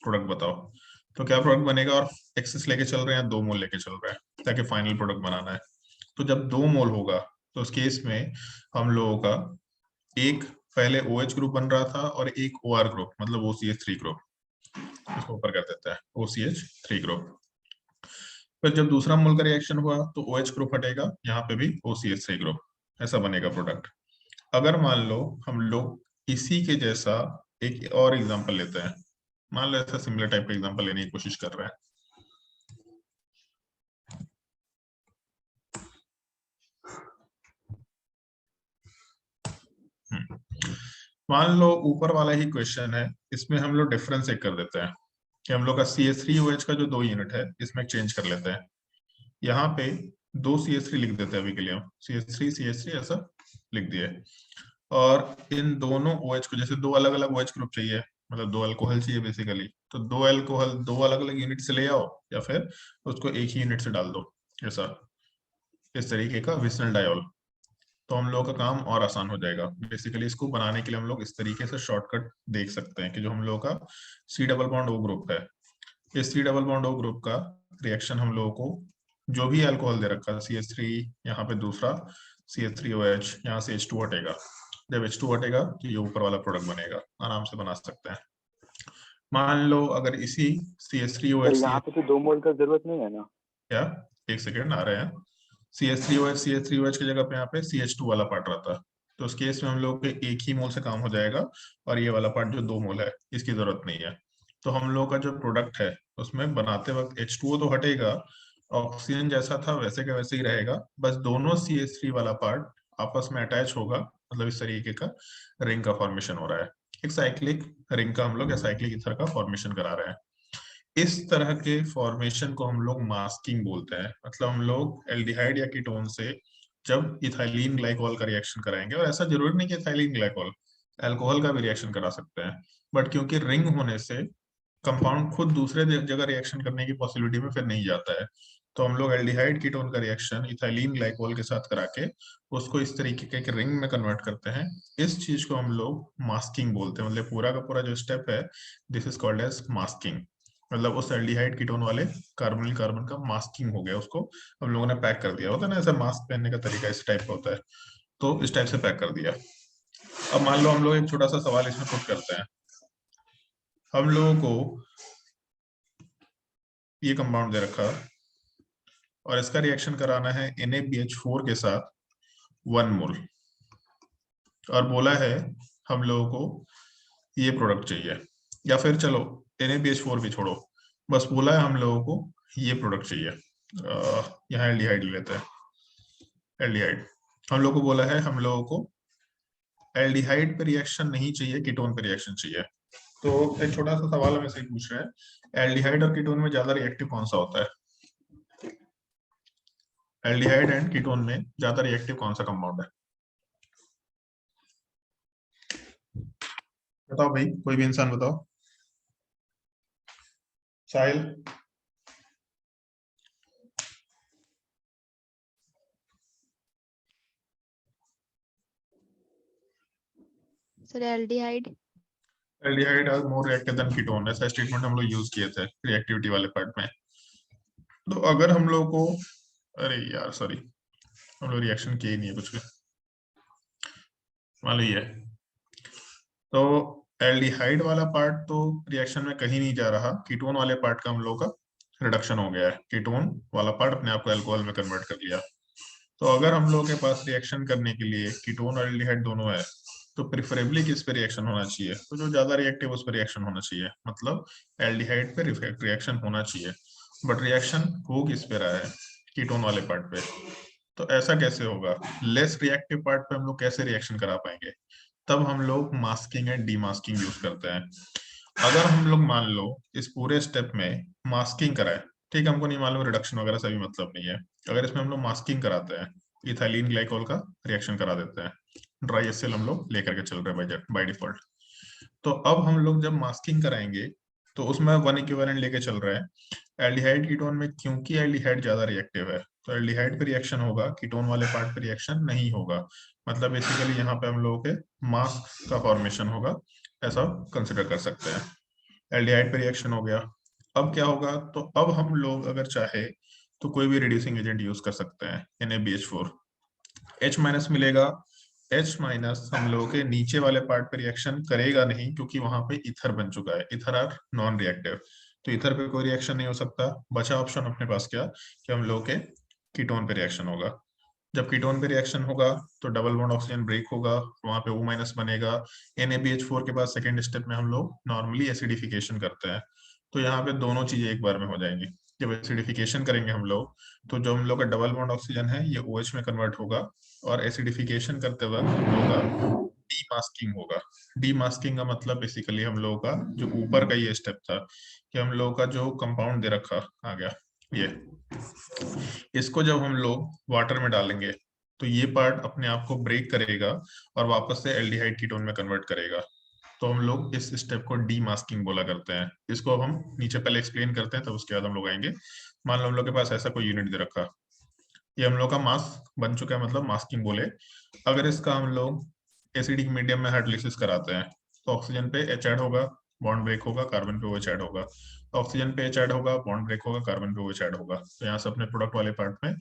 प्रोडक्ट बताओ। तो क्या प्रोडक्ट बनेगा, और एक्सेस लेके चल रहे हैं, 2 मोल लेके चल रहे हैं ताकि फाइनल प्रोडक्ट बनाना है। तो जब 2 मोल होगा तो उस केस में हम लोगों का एक पहले OH ग्रुप बन रहा था और एक OR ग्रुप, मतलब OCH3 ग्रुप, इसको ऊपर कर देता है OCH3 ग्रुप। फिर जब दूसरा मोल का रिएक्शन हुआ तो OH ग्रुप हटेगा, यहाँ पे भी OCH3 ग्रुप, ऐसा बनेगा प्रोडक्ट। अगर मान लो हम लोग इसी के जैसा एक और एग्जांपल लेते हैं, मान लो ऐसा सिमिलर टाइप का एग्जांपल लेने की कोशिश कर रहे हैं। मान लो ऊपर वाला ही क्वेश्चन है, इसमें हम लोग डिफरेंस एक कर देते हैं कि हम लोग का CH3OH का जो 2 यूनिट है इसमें चेंज कर लेते हैं। यहाँ पे 2 CH3 लिख देते हैं अभी के लिए, हम CH3 ऐसा लिख दिए। और इन दोनों OH को, जैसे 2 अलग अलग OH ग्रुप चाहिए, मतलब 2 अल्कोहल चाहिए बेसिकली, तो 2 अल्कोहल 2 अलग अलग यूनिट से ले आओ या फिर उसको एक ही यूनिट से डाल दो, ऐसा इस तरीके का विसनल डायोल। तो हम लोग का काम और आसान हो जाएगा। बेसिकली इसको बनाने के लिए हम लोग इस तरीके से शॉर्टकट देख सकते हैं कि जो हम लोग का C double bond O group है, इस C double bond O group का रिएक्शन हम लोगों को जो भी अल्कोहल दे रखा है CH3, यहाँ पे दूसरा CH3OH, यहाँ से H2 हटेगा। जब H2 हटेगा तो ये ऊपर वाला प्रोडक्ट बनेगा, आराम से बना सकते हैं। मान लो अगर इसी CH3OH यहाँ पे तो 2 मोल का जरूरत नहीं है ना? क्या, एक सेकेंड आ रहे हैं। CH3OH की जगह पे यहाँ पे CH2 वाला पार्ट रहता है, तो उस केस में हम लोग के एक ही मोल से काम हो जाएगा, और ये वाला पार्ट जो 2 मोल है इसकी जरूरत नहीं है। तो हम लोग का जो प्रोडक्ट है उसमें बनाते वक्त H2O तो हटेगा, ऑक्सीजन जैसा था वैसे का वैसे ही रहेगा, बस दोनों CH3 वाला पार्ट आपस में अटैच होगा, मतलब इस तरीके का रिंग का फॉर्मेशन हो रहा है। एक साइक्लिक रिंग का हम लोग या साइक्लिक ईथर का फॉर्मेशन करा रहे हैं। इस तरह के फॉर्मेशन को हम लोग मास्किंग बोलते हैं। मतलब हम लोग एल्डिहाइड या कीटोन से जब इथाइलिन ग्लाइकॉल का रिएक्शन कराएंगे, और ऐसा जरूरी नहीं कि इथाइलिन ग्लाइकॉल, अल्कोहल का भी रिएक्शन करा सकते हैं, बट क्योंकि रिंग होने से कंपाउंड खुद दूसरे जगह रिएक्शन करने की पॉसिबिलिटी में फिर नहीं जाता है, तो हम लोग एल्डिहाइड कीटोन का रिएक्शन इथाइलिन ग्लाइकोल के साथ करा के उसको इस तरीके के एक रिंग में कन्वर्ट करते हैं। इस चीज को हम लोग मास्किंग बोलते हैं। मतलब पूरा का पूरा जो स्टेप है, this is called as masking. मतलब उस एल्डिहाइड कीटोन वाले कार्बोनिल कार्बन का मास्किंग हो गया, उसको हम लोगों ने पैक कर दिया। होता है ना ऐसा, मास्क पहनने का तरीका इस टाइप का होता है, तो इस टाइप से पैक कर दिया। अब मान लो हम लोग एक छोटा सा सवाल इसमें पुट करते हैं। हम लोगों को ये कंपाउंड दे रखा और इसका रिएक्शन कराना है NaBH4 के साथ 1 मोल, और बोला है हम लोगों को ये प्रोडक्ट चाहिए, या फिर चलो NaBH4 भी छोड़ो, बस बोला है हम लोगों को ये प्रोडक्ट चाहिए। यहाँ एल्डिहाइड लेते हैं। एल्डिहाइड हम लोग को बोला है हम लोगों को एल्डिहाइड पे रिएक्शन नहीं चाहिए, कीटोन पे रिएक्शन चाहिए। तो एक छोटा सा सवाल हम ऐसे ही पूछ रहे हैं, एल्डिहाइड और कीटोन में ज्यादा रिएक्टिव कौन सा होता है? एल्डिहाइड एंड कीटोन में ज्यादा रिएक्टिव कौन सा कंपाउंड है? बताओ भाई, कोई भी इंसान बताओ। Sahil? Sir aldehyde. Aldehyde are more reactive than ketone, ऐसा स्टेटमेंट हम लोग यूज किए थे रिएक्टिविटी वाले पार्ट में। तो अगर हम लोग को, अरे यार सॉरी, हम लोग रिएक्शन किए ही नहीं है कुछ भी, मान लो ये। तो एल्डिहाइड वाला पार्ट तो रिएक्शन में कहीं नहीं जा रहा, कीटोन वाले पार्ट का हम लोग का रिडक्शन हो गया है। कीटोन वाला पार्ट अपने आप को अल्कोहल में कन्वर्ट कर लिया। तो अगर हम लोग के पास रिएक्शन करने के लिए कीटोन और एल्डिहाइड दोनों है, तो प्रिफरेबली किस पे रिएक्शन होना चाहिए? तो जो ज्यादा रिएक्टिव उस पर रिएक्शन होना चाहिए, मतलब एल्डिहाइड पे रिएक्शन होना चाहिए। बट रिएक्शन हो किस पे रहा है? कीटोन वाले पार्ट पे। तो ऐसा कैसे होगा? लेस रिएक्टिव पार्ट पे हम लोग कैसे रिएक्शन करा पाएंगे? तब हम लोग मास्किंग एंड डीमास्किंग यूज करते हैं। अगर हम लोग मान लो इस पूरे स्टेप में मास्किंग कराए, ठीक है, हमको नहीं मालूम रिडक्शन वगैरह से भी मतलब नहीं है, अगर इसमें हम लोग मास्किंग कराते हैं, इथाइलिन ग्लाइकोल का रिएक्शन करा देते हैं, ड्राई एचसीएल हम लोग लेकर के चल रहे हैं बाय डिफॉल्ट। तो अब हम लोग जब मास्किंग कराएंगे तो उसमें 1 इक्विवेलेंट लेके चल रहे हैं एल्डिहाइड कीटोन में, क्योंकि एल्डिहाइड ज्यादा रिएक्टिव है तो एल्डिहाइड पे रिएक्शन होगा, कीटोन वाले पार्ट पे रिएक्शन नहीं होगा। मतलब बेसिकली यहाँ पे हम लोगों के मास्क का फॉर्मेशन होगा, ऐसा कंसिडर कर सकते हैं। एल्डिहाइड पे रिएक्शन हो गया, अब क्या होगा? तो अब हम लोग अगर चाहे तो कोई भी रिड्यूसिंग एजेंट यूज कर सकते हैं। NaBH4 H माइनस मिलेगा। H माइनस हम लोगों के नीचे वाले पार्ट पे रिएक्शन करेगा नहीं, क्योंकि वहां पे ईथर बन चुका है। ईथर आर नॉन रिएक्टिव, तो ईथर पे कोई रिएक्शन नहीं हो सकता। बचा ऑप्शन अपने पास क्या, कि हम लोगों के कीटोन पे रिएक्शन होगा। जब कीटोन पे रिएक्शन होगा तो डबल बॉन्ड ऑक्सीजन ब्रेक होगा, वहां पे O माइनस बनेगा। NaBH4 के बाद सेकेंड स्टेप में हम लोग नॉर्मली एसिडिफिकेशन करते हैं, तो यहाँ पे दोनों चीजें एक बार में हो जाएंगी। जब एसिडिफिकेशन करेंगे हम लोग, तो जो हम लोग का डबल बॉन्ड ऑक्सीजन है ये OH में कन्वर्ट होगा, और एसिडिफिकेशन करते वक्त हम लोग का डीमास्किंग होगा। डीमास्किंग का मतलब बेसिकली हम लोगों का जो ऊपर का ये स्टेप था, कि हम लोगों का जो कंपाउंड दे रखा आ गया ये, इसको जब हम लोग वाटर में डालेंगे तो ये पार्ट अपने आप को ब्रेक करेगा और वापस से एल्डिहाइड कीटोन में कन्वर्ट करेगा। तो हम लोग इस स्टेप को डीमास्किंग बोला करते हैं। इसको अब हम नीचे पहले एक्सप्लेन करते हैं, तब उसके बाद हम लोग आएंगे। मान लो हम लोग के पास ऐसा कोई यूनिट दे रखा, ये हम लोग का मास्क बन चुका है, मतलब मास्किंग बोले। अगर इसका हम लोग एसिडिक मीडियम में हाइड्रोलिसिस कराते हैं तो ऑक्सीजन पे H ऐड होगा, बॉन्ड ब्रेक होगा, कार्बन पे OH ऐड होगा। ऑक्सीजन पे H ऐड होगा, बॉन्ड ब्रेक होगा, कार्बन पे OH ऐड होगा। तो यहाँ से अपने प्रोडक्ट वाले पार्ट में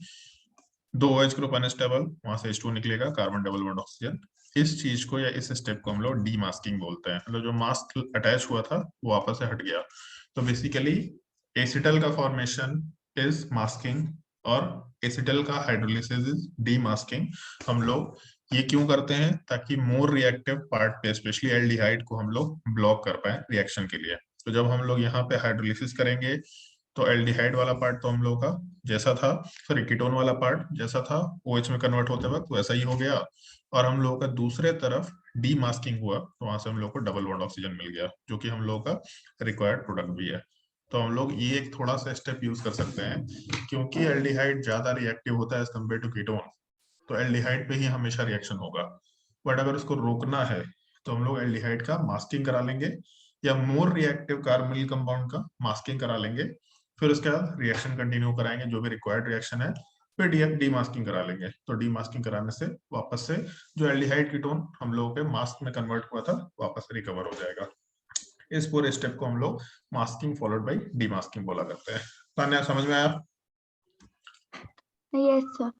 2 OH ग्रुप अनस्टेबल, वहां से H2 निकलेगा, कार्बन डबल बॉन्ड ऑक्सीजन। इस चीज को या इस स्टेप को हम लोग डीमास्किंग बोलते हैं। मतलब जो मास्क अटैच हुआ था वो वापस से हट गया। तो बेसिकली एसिटल का फॉर्मेशन इज मास्किंग और एसिटल का हाइड्रोलिसिस इज डीमास्किंग। हम लोग ये क्यों करते हैं? ताकि मोर रिएक्टिव पार्ट पे स्पेशली एल्डिहाइड को हम लोग ब्लॉक कर पाए रिएक्शन के लिए। तो जब हम लोग यहाँ पे हाइड्रोलिसिस करेंगे तो एल्डिहाइड वाला पार्ट तो हम लोग का जैसा था, सॉरी कीटोन वाला पार्ट जैसा था OH में कन्वर्ट होते वक्त वैसा ही हो गया, और हम लोगों का दूसरे तरफ डीमास्किंग हुआ तो वहां से हम लोग को डबल बॉन्ड ऑक्सीजन मिल गया, जो कि हम लोग का रिक्वायर्ड प्रोडक्ट भी है। तो हम लोग ये एक थोड़ा सा स्टेप यूज कर सकते हैं, क्योंकि एल्डिहाइड ज्यादा रिएक्टिव होता है एज कम्पेयर टू कीटोन, तो एल्डिहाइड पे ही हमेशा रिएक्शन होगा। बट अगर उसको रोकना है तो हम लोग एल्डिहाइड का मास्किंग करा लेंगे, या मोर रिएक्टिव कार्बोनिल कंपाउंड का मास्किंग करा लेंगे, फिर उसके बाद रिएक्शन कंटिन्यू कराएंगे, जो भी रिक्वायर्ड रिएक्शन है, फिर डीमास्किंग करा लेंगे। तो डीमास्किंग कराने से वापस से जो एल्डिहाइड कीटोन हम लोगों के मास्क में कन्वर्ट हुआ था वापस से रिकवर हो जाएगा। इस पूरे स्टेप को हम लोग मास्किंग फॉलोड बाय डीमास्किंग बोला करते हैं। तान्या समझ में आया? Yes, sir.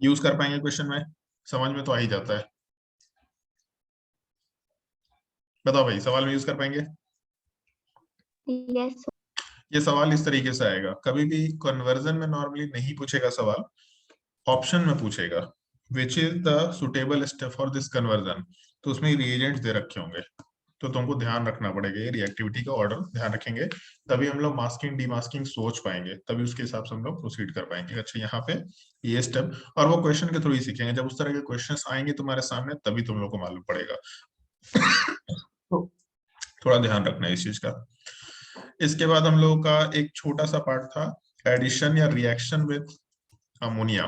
यूज कर पाएंगे क्वेश्चन में? समझ में तो आ ही जाता है। बताओ भाई, सवाल में यूज कर पाएंगे? Yes, sir. ये सवाल इस तरीके से आएगा, कभी भी कन्वर्जन में नॉर्मली नहीं पूछेगा सवाल, ऑप्शन में पूछेगा which is the suitable step for this conversion. तो उसमें रिएजेंट्स दे रखे होंगे, तो तुमको ध्यान रखना पड़ेगा, ये रिएक्टिविटी का ऑर्डर ध्यान रखेंगे, तभी हम लोग मास्किंग डीमास्किंग सोच पाएंगे, तभी उसके हिसाब से हम लोग प्रोसीड कर पाएंगे। अच्छा यहाँ पे ये स्टेप, और वो क्वेश्चन के थ्रू ही सीखेंगे, जब उस तरह के क्वेश्चंस आएंगे तुम्हारे सामने तभी तुम लोग को मालूम पड़ेगा। तो थोड़ा ध्यान रखना है इस चीज का। इसके बाद हम लोगों का एक छोटा सा पार्ट था एडिशन या रिएक्शन विद अमोनिया।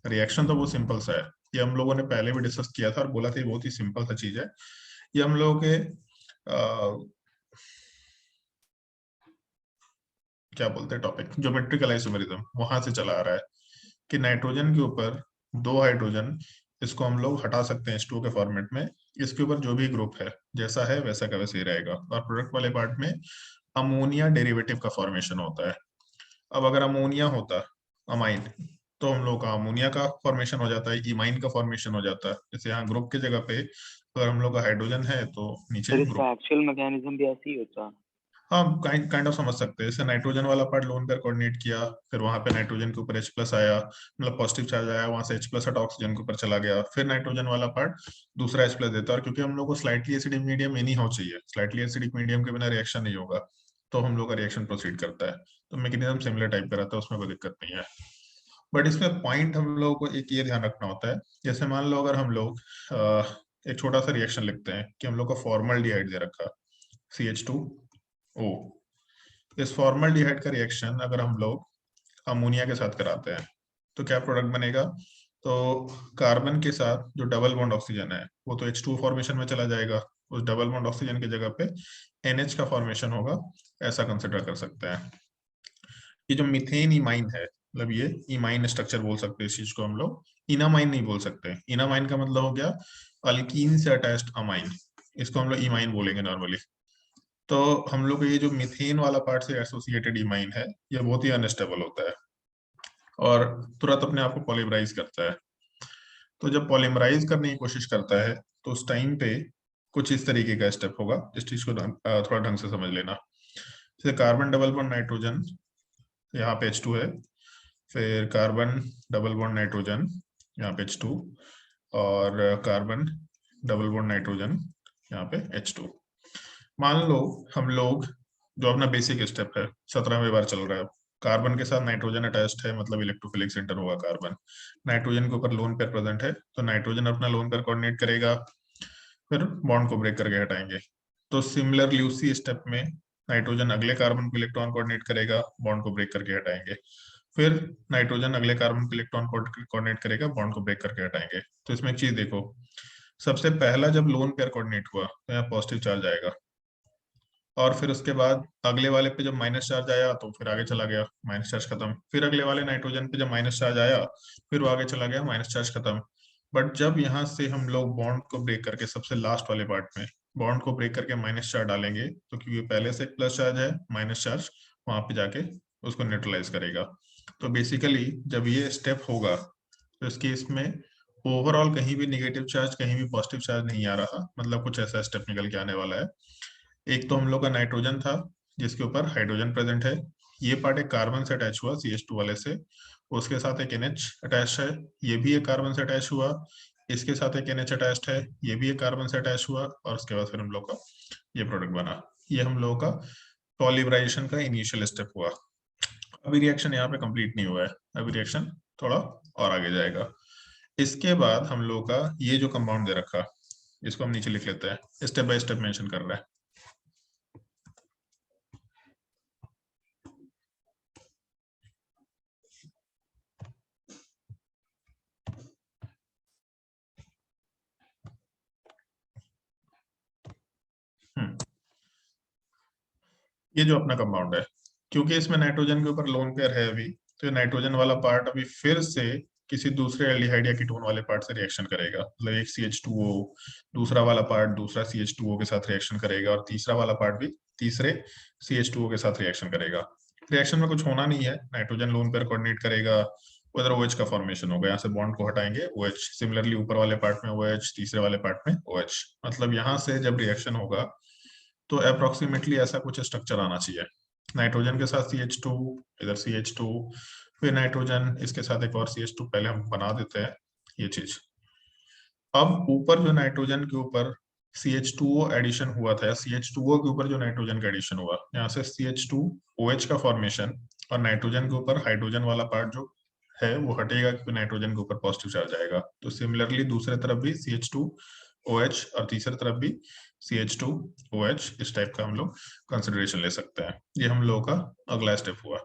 रिएक्शन तो बहुत सिंपल सा है, ये हम लोगों ने पहले भी डिस्कस किया था और बोला था बहुत ही सिंपल सा चीज है। ये हम लोगों के क्या बोलते हैं टॉपिक, ज्योमेट्रिकल आइसोमेरिज्म, वहां से चला आ रहा है कि नाइट्रोजन के ऊपर 2 हाइड्रोजन, इसको हम लोग हटा सकते हैं H2O के फॉर्मेट में, इसके ऊपर जो भी ग्रुप है जैसा है वैसा का वैसे ही रहेगा, और प्रोडक्ट वाले पार्ट में अमोनिया डेरिवेटिव का फॉर्मेशन होता है। अब अगर अमोनिया होता अमाइन, तो हम लोग का अमोनिया का फॉर्मेशन हो जाता है, इमाइन का फॉर्मेशन हो जाता है। जैसे यहाँ ग्रुप की जगह पे अगर हम लोग का हाइड्रोजन है तो नीचे सर ग्रुप। इसका एक्चुअल मैकेनिज्म भी ऐसे ही होता है? हाँ, काइंड ऑफ समझ सकते हैं। जैसे नाइट्रोजन वाला पार्ट लोन पेयर कोऑर्डिनेट किया, फिर वहां पे नाइट्रोजन के ऊपर H+ आया, मतलब पॉजिटिव चार्ज आया, वहां से H+ हटा ऑक्सीजन के ऊपर चला गया, फिर नाइट्रोजन वाला पार्ट दूसरा H+ देता है। और क्योंकि हम लोग को slightly acidic medium any how चाहिए, स्लाइटली एसिडिक मीडियम के बिना रिएक्शन नहीं होगा, तो हम लोग का रिएक्शन प्रोसीड करता है। तो मैकेनिज्म सिमिलर टाइप का रहता है, उसमें कोई दिक्कत नहीं है। बट इसमें पॉइंट हम लोगों को एक ये ध्यान रखना होता है, जैसे मान लो अगर हम लोग एक छोटा सा रिएक्शन लिखते हैं कि हम लोग का फॉर्मल्डिहाइड दे रखा CH2O, इस फॉर्मल्डिहाइड का रिएक्शन अगर हम लोग अमोनिया के साथ कराते हैं तो क्या प्रोडक्ट बनेगा? तो कार्बन के साथ जो डबल बॉन्ड ऑक्सीजन है वो तो H2 फॉर्मेशन में चला जाएगा, उस डबल बॉन्ड ऑक्सीजन की जगह पे NH का फॉर्मेशन होगा, ऐसा कंसिडर कर सकते हैं। ये जो मीथेन इमाइन है, मतलब ये इमाइन स्ट्रक्चर बोल सकते हैं इस चीज को हम लोग, इनामाइन नहीं बोल सकते। इनामाइन का मतलब हो गया अल्कीन से अटैच्ड अमाइन, इसको हम लोग इमाइन बोलेंगे नॉर्मली। तो हम लोग ये जो मीथेन वाला पार्ट से एसोसिएटेड इमाइन है, ये बहुत ही अनस्टेबल होता है और तुरंत अपने आप को पॉलीमराइज करता है। तो जब पॉलीमराइज करने की कोशिश करता है तो उस टाइम पे कुछ इस तरीके का स्टेप होगा, इस चीज को थोड़ा ढंग से समझ लेना। जैसे कार्बन डबल बॉन्ड नाइट्रोजन, यहाँ पे H2 है, फिर कार्बन डबल बॉन्ड नाइट्रोजन, यहाँ पे H2, और कार्बन डबल बॉन्ड नाइट्रोजन, यहाँ पे H2। मान लो हम लोग जो अपना बेसिक स्टेप है 17वें बार चल रहा है, कार्बन के साथ नाइट्रोजन अटैच्ड है, मतलब इलेक्ट्रोफिलिक सेंटर होगा कार्बन, नाइट्रोजन के ऊपर लोन पेयर प्रेजेंट है, तो नाइट्रोजन अपना लोन पेयर कोऑर्डिनेट करेगा, फिर बॉन्ड को ब्रेक करके हटाएंगे। तो सिमिलरली उसी स्टेप में नाइट्रोजन अगले कार्बन को इलेक्ट्रॉन कोऑर्डिनेट करेगा, बॉन्ड को ब्रेक करके हटाएंगे, फिर नाइट्रोजन अगले कार्बन को इलेक्ट्रॉन कोऑर्डिनेट करेगा, बॉन्ड को ब्रेक करके हटाएंगे। तो इसमें एक चीज देखो, सबसे पहला जब लोन पेयर कोऑर्डिनेट हुआ तो यहाँ पॉजिटिव चार्ज आएगा, और फिर उसके बाद अगले वाले पे जब माइनस चार्ज आया तो फिर आगे चला गया, माइनस चार्ज खत्म, फिर अगले वाले नाइट्रोजन पे जब माइनस चार्ज आया फिर वो आगे चला गया, माइनस चार्ज खत्म। बट जब यहाँ से हम लोग बॉन्ड को ब्रेक करके सबसे लास्ट वाले पार्ट में बॉन्ड को ब्रेक करके माइनस चार्ज डालेंगे, तो क्योंकि पहले से एक प्लस चार्ज है, माइनस चार्ज वहां पे जाके उसको न्यूट्रलाइज करेगा। तो बेसिकली जब ये स्टेप होगा तो इस केस में ओवरऑल कहीं भी नेगेटिव चार्ज कहीं भी पॉजिटिव चार्ज नहीं आ रहा, मतलब कुछ ऐसा स्टेप निकल के आने वाला है। एक तो हम लोग का नाइट्रोजन था जिसके ऊपर हाइड्रोजन प्रेजेंट है, ये पार्ट एक कार्बन से अटैच हुआ CH2 वाले से, उसके साथ एक NH अटैच है, ये भी एक कार्बन से अटैच हुआ, इसके साथ एक NH अटैच्ड है, ये भी एक कार्बन से अटैच हुआ, और उसके बाद फिर हम लोग का ये प्रोडक्ट बना। ये हम लोगों का पॉलीमराइजेशन का इनिशियल स्टेप हुआ। अभी रिएक्शन यहाँ पे कंप्लीट नहीं हुआ है, अभी रिएक्शन थोड़ा और आगे जाएगा। इसके बाद हम लोग का ये जो कंपाउंड दे रखा, इसको हम नीचे लिख लेते हैं, स्टेप बाय स्टेप मेंशन कर रहा है। ये जो अपना कंपाउंड है क्योंकि इसमें नाइट्रोजन के ऊपर लोन पेयर है अभी, तो ये नाइट्रोजन वाला पार्ट अभी फिर से किसी दूसरे एल्डिहाइड या कीटोन वाले पार्ट से रिएक्शन करेगा। मतलब एक CH2O, दूसरा वाला पार्ट दूसरा CH2O के साथ रिएक्शन करेगा, और तीसरा वाला पार्ट भी तीसरे CH2O के साथ रिएक्शन करेगा। रिएक्शन में कुछ होना नहीं है, नाइट्रोजन लोन पेयर कोऑर्डिनेट करेगा, उधर OH का फॉर्मेशन होगा, यहाँ से बॉन्ड को हटाएंगे OH, सिमिलरली ऊपर वाले पार्ट में OH, तीसरे वाले पार्ट में OH। मतलब यहाँ से जब रिएक्शन होगा तो अप्रोक्सीमेटली ऐसा कुछ स्ट्रक्चर आना चाहिए। नाइट्रोजन के साथ CH2, इधर CH2, फिर नाइट्रोजन, इसके साथ एक और CH2, पहले हम बना देते हैं ये चीज। अब ऊपर जो नाइट्रोजन के ऊपर CH2O एडिशन हुआ था, या CH2O के ऊपर जो नाइट्रोजन का एडिशन हुआ, यहाँ से CH2OH का फॉर्मेशन, और नाइट्रोजन के ऊपर हाइड्रोजन वाला पार्ट जो है वो हटेगा क्योंकि नाइट्रोजन के ऊपर पॉजिटिव चार्ज आएगा। तो सिमिलरली दूसरे तरफ भी CH2OH और तीसरे तरफ भी CH2OH, इस टाइप का हम लोग कंसिडरेशन ले सकते हैं। ये हम लोगों का अगला स्टेप हुआ।